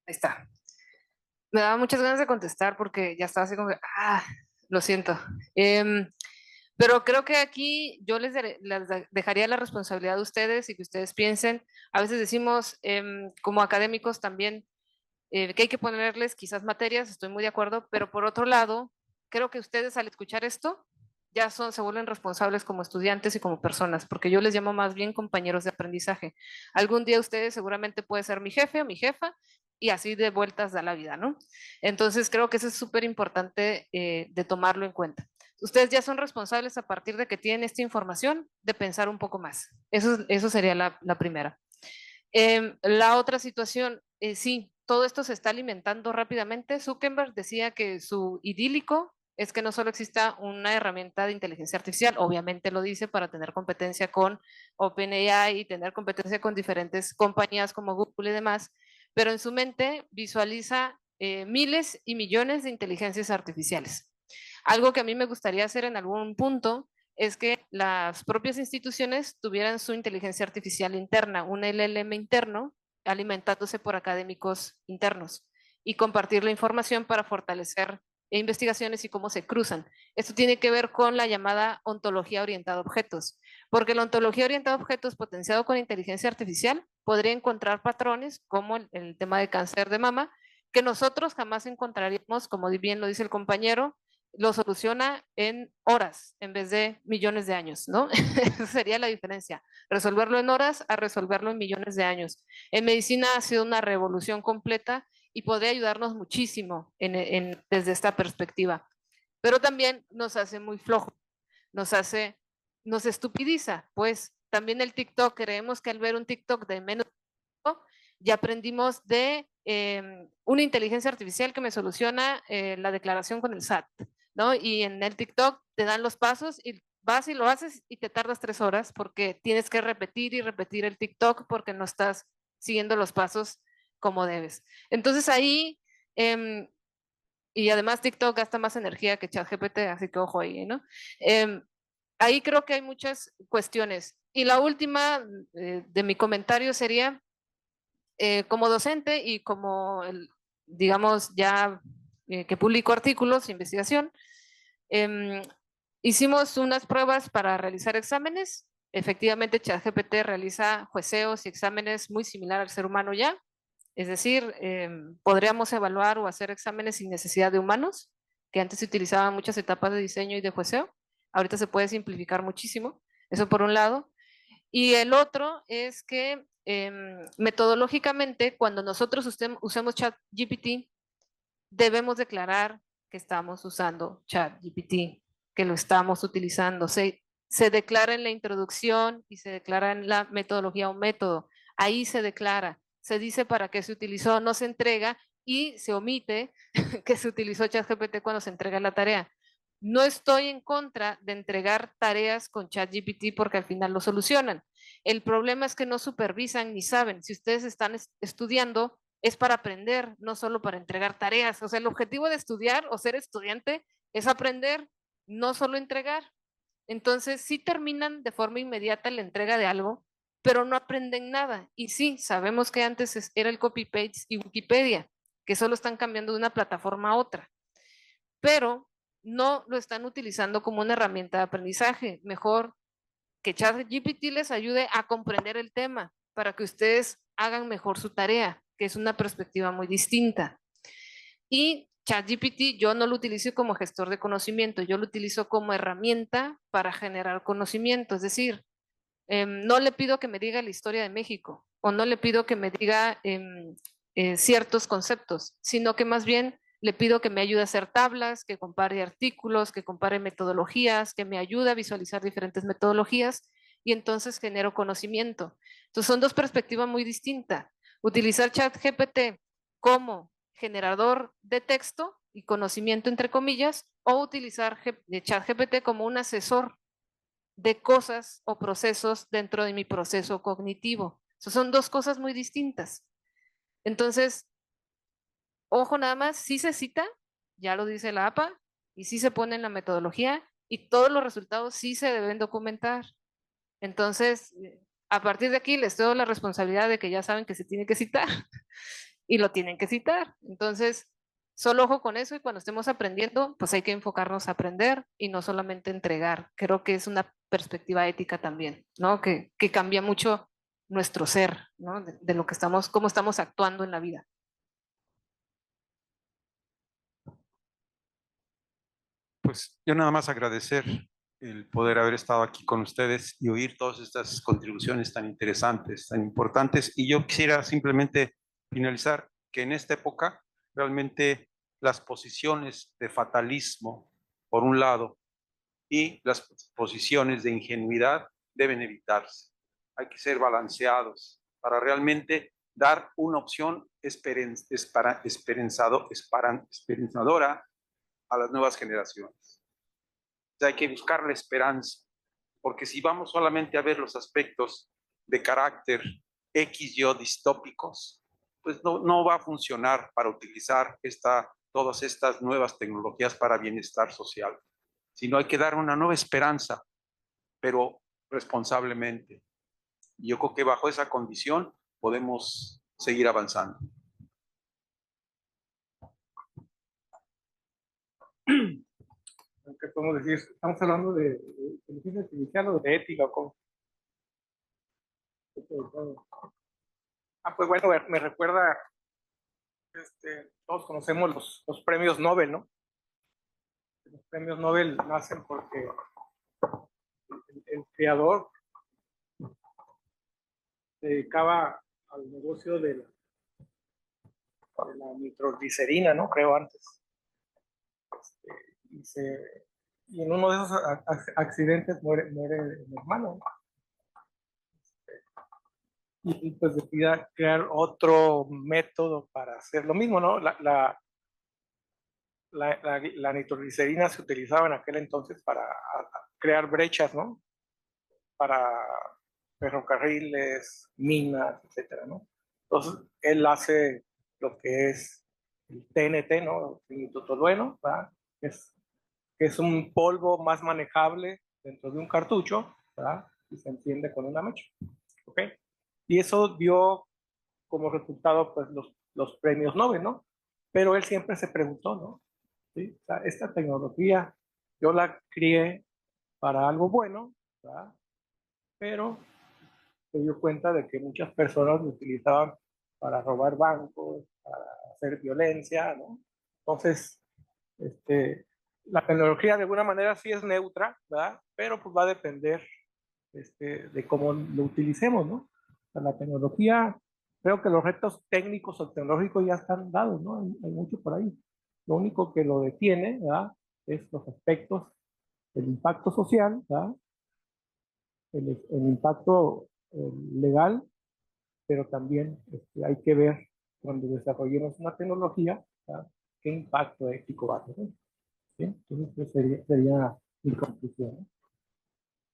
Ahí está. Me daba muchas ganas de contestar porque ya estaba así como que, lo siento. Pero creo que aquí yo les dejaría la responsabilidad de ustedes y que ustedes piensen. A veces decimos como académicos también que hay que ponerles quizás materias, estoy muy de acuerdo, pero por otro lado, creo que ustedes al escuchar esto ya se vuelven responsables como estudiantes y como personas, porque yo les llamo más bien compañeros de aprendizaje. Algún día ustedes seguramente puede ser mi jefe o mi jefa y así de vueltas da la vida, ¿no? Entonces creo que eso es súper importante de tomarlo en cuenta. Ustedes ya son responsables a partir de que tienen esta información de pensar un poco más. Eso sería la primera. La otra situación, sí, todo esto se está alimentando rápidamente. Zuckerberg decía que su idílico es que no solo exista una herramienta de inteligencia artificial, obviamente lo dice para tener competencia con OpenAI y tener competencia con diferentes compañías como Google y demás, pero en su mente visualiza miles y millones de inteligencias artificiales. Algo que a mí me gustaría hacer en algún punto es que las propias instituciones tuvieran su inteligencia artificial interna, un LLM interno, alimentándose por académicos internos y compartir la información para fortalecer investigaciones y cómo se cruzan. Esto tiene que ver con la llamada ontología orientada a objetos, porque la ontología orientada a objetos potenciado con inteligencia artificial podría encontrar patrones como el tema de cáncer de mama, que nosotros jamás encontraríamos, como bien lo dice el compañero, lo soluciona en horas en vez de millones de años, ¿no? Esa sería la diferencia. Resolverlo en horas a resolverlo en millones de años. En medicina ha sido una revolución completa y podría ayudarnos muchísimo desde esta perspectiva. Pero también nos hace muy flojos, nos estupidiza, pues también el TikTok, creemos que al ver un TikTok de menos ya aprendimos de una inteligencia artificial que me soluciona la declaración con el SAT, ¿no? Y en el TikTok te dan los pasos y vas y lo haces y te tardas 3 horas porque tienes que repetir y repetir el TikTok porque no estás siguiendo los pasos como debes. Entonces ahí, y además TikTok gasta más energía que ChatGPT, así que ojo ahí, ¿no? Ahí creo que hay muchas cuestiones. Y la última de mi comentario sería, como docente y como, digamos, ya que publico artículos, investigación, hicimos unas pruebas para realizar exámenes. Efectivamente, ChatGPT realiza jueceos y exámenes muy similar al ser humano ya. Es decir, podríamos evaluar o hacer exámenes sin necesidad de humanos, que antes se utilizaban muchas etapas de diseño y de jueceo. Ahorita se puede simplificar muchísimo. Eso por un lado. Y el otro es que metodológicamente, cuando nosotros usemos ChatGPT, debemos declarar que estamos usando ChatGPT, que lo estamos utilizando. Se declara en la introducción y se declara en la metodología o método. Ahí se declara, se dice para qué se utilizó, no se entrega y se omite que se utilizó ChatGPT cuando se entrega la tarea. No estoy en contra de entregar tareas con ChatGPT porque al final lo solucionan. El problema es que no supervisan ni saben. Si ustedes están estudiando, es para aprender, no solo para entregar tareas. O sea, el objetivo de estudiar o ser estudiante es aprender, no solo entregar. Entonces, sí terminan de forma inmediata la entrega de algo, pero no aprenden nada. Y sí, sabemos que antes era el copy-paste y Wikipedia, que solo están cambiando de una plataforma a otra. Pero no lo están utilizando como una herramienta de aprendizaje. Mejor que ChatGPT les ayude a comprender el tema para que ustedes hagan mejor su tarea, que es una perspectiva muy distinta. Y ChatGPT yo no lo utilizo como gestor de conocimiento, yo lo utilizo como herramienta para generar conocimiento. Es decir, no le pido que me diga la historia de México o no le pido que me diga ciertos conceptos, sino que más bien le pido que me ayude a hacer tablas, que compare artículos, que compare metodologías, que me ayude a visualizar diferentes metodologías y entonces genero conocimiento. Entonces son dos perspectivas muy distintas. Utilizar ChatGPT como generador de texto y conocimiento entre comillas o utilizar ChatGPT como un asesor de cosas o procesos dentro de mi proceso cognitivo. Son dos cosas muy distintas. Entonces, ojo nada más, sí se cita, ya lo dice la APA, y sí se pone en la metodología, y todos los resultados sí se deben documentar. Entonces, a partir de aquí les doy la responsabilidad de que ya saben que se tiene que citar, y lo tienen que citar. Entonces, solo ojo con eso y cuando estemos aprendiendo, pues hay que enfocarnos a aprender y no solamente entregar. Creo que es una perspectiva ética también, ¿no? Que cambia mucho nuestro ser, ¿no? De lo que estamos, cómo estamos actuando en la vida. Pues yo nada más agradecer el poder haber estado aquí con ustedes y oír todas estas contribuciones tan interesantes, tan importantes. Y yo quisiera simplemente finalizar que en esta época realmente las posiciones de fatalismo, por un lado, y las posiciones de ingenuidad deben evitarse. Hay que ser balanceados para realmente dar una opción esperanzadora a las nuevas generaciones. O sea, hay que buscar la esperanza, porque si vamos solamente a ver los aspectos de carácter X y O distópicos, pues no va a funcionar para utilizar todas estas nuevas tecnologías para bienestar social, sino hay que dar una nueva esperanza, pero responsablemente. Y yo creo que bajo esa condición podemos seguir avanzando. ¿Qué podemos decir? Estamos hablando de inteligencia artificial o de ética o cómo. Pues bueno, me recuerda, todos conocemos los premios Nobel, ¿no? Los premios Nobel nacen porque el creador se dedicaba al negocio de la nitroglicerina, ¿no? Creo antes. Y en uno de esos accidentes muere mi hermano. Y pues decida crear otro método para hacer lo mismo, ¿no? La nitroglicerina se utilizaba en aquel entonces para crear brechas, ¿no? Para ferrocarriles, minas, etcétera, ¿no? Entonces, él hace lo que es el TNT, ¿no? El tolueno, ¿verdad? Que es un polvo más manejable dentro de un cartucho, ¿verdad? Y se enciende con una mecha. ¿Ok? Y eso dio como resultado, pues, los premios Nobel, ¿no? Pero él siempre se preguntó, ¿no? ¿Sí? O sea, esta tecnología yo la crié para algo bueno, ¿verdad? Pero se dio cuenta de que muchas personas lo utilizaban para robar bancos, para hacer violencia, ¿no? Entonces, la tecnología de alguna manera sí es neutra, ¿verdad? Pero pues va a depender de cómo lo utilicemos, ¿no? O sea, la tecnología, creo que los retos técnicos o tecnológicos ya están dados, ¿no? Hay mucho por ahí. Lo único que lo detiene, ¿verdad? Es los aspectos, el impacto social, ¿verdad? El impacto legal, pero también hay que ver cuando desarrollemos una tecnología, ¿verdad? Qué impacto ético va a tener. ¿Sí? Entonces, sería mi conclusión, ¿no?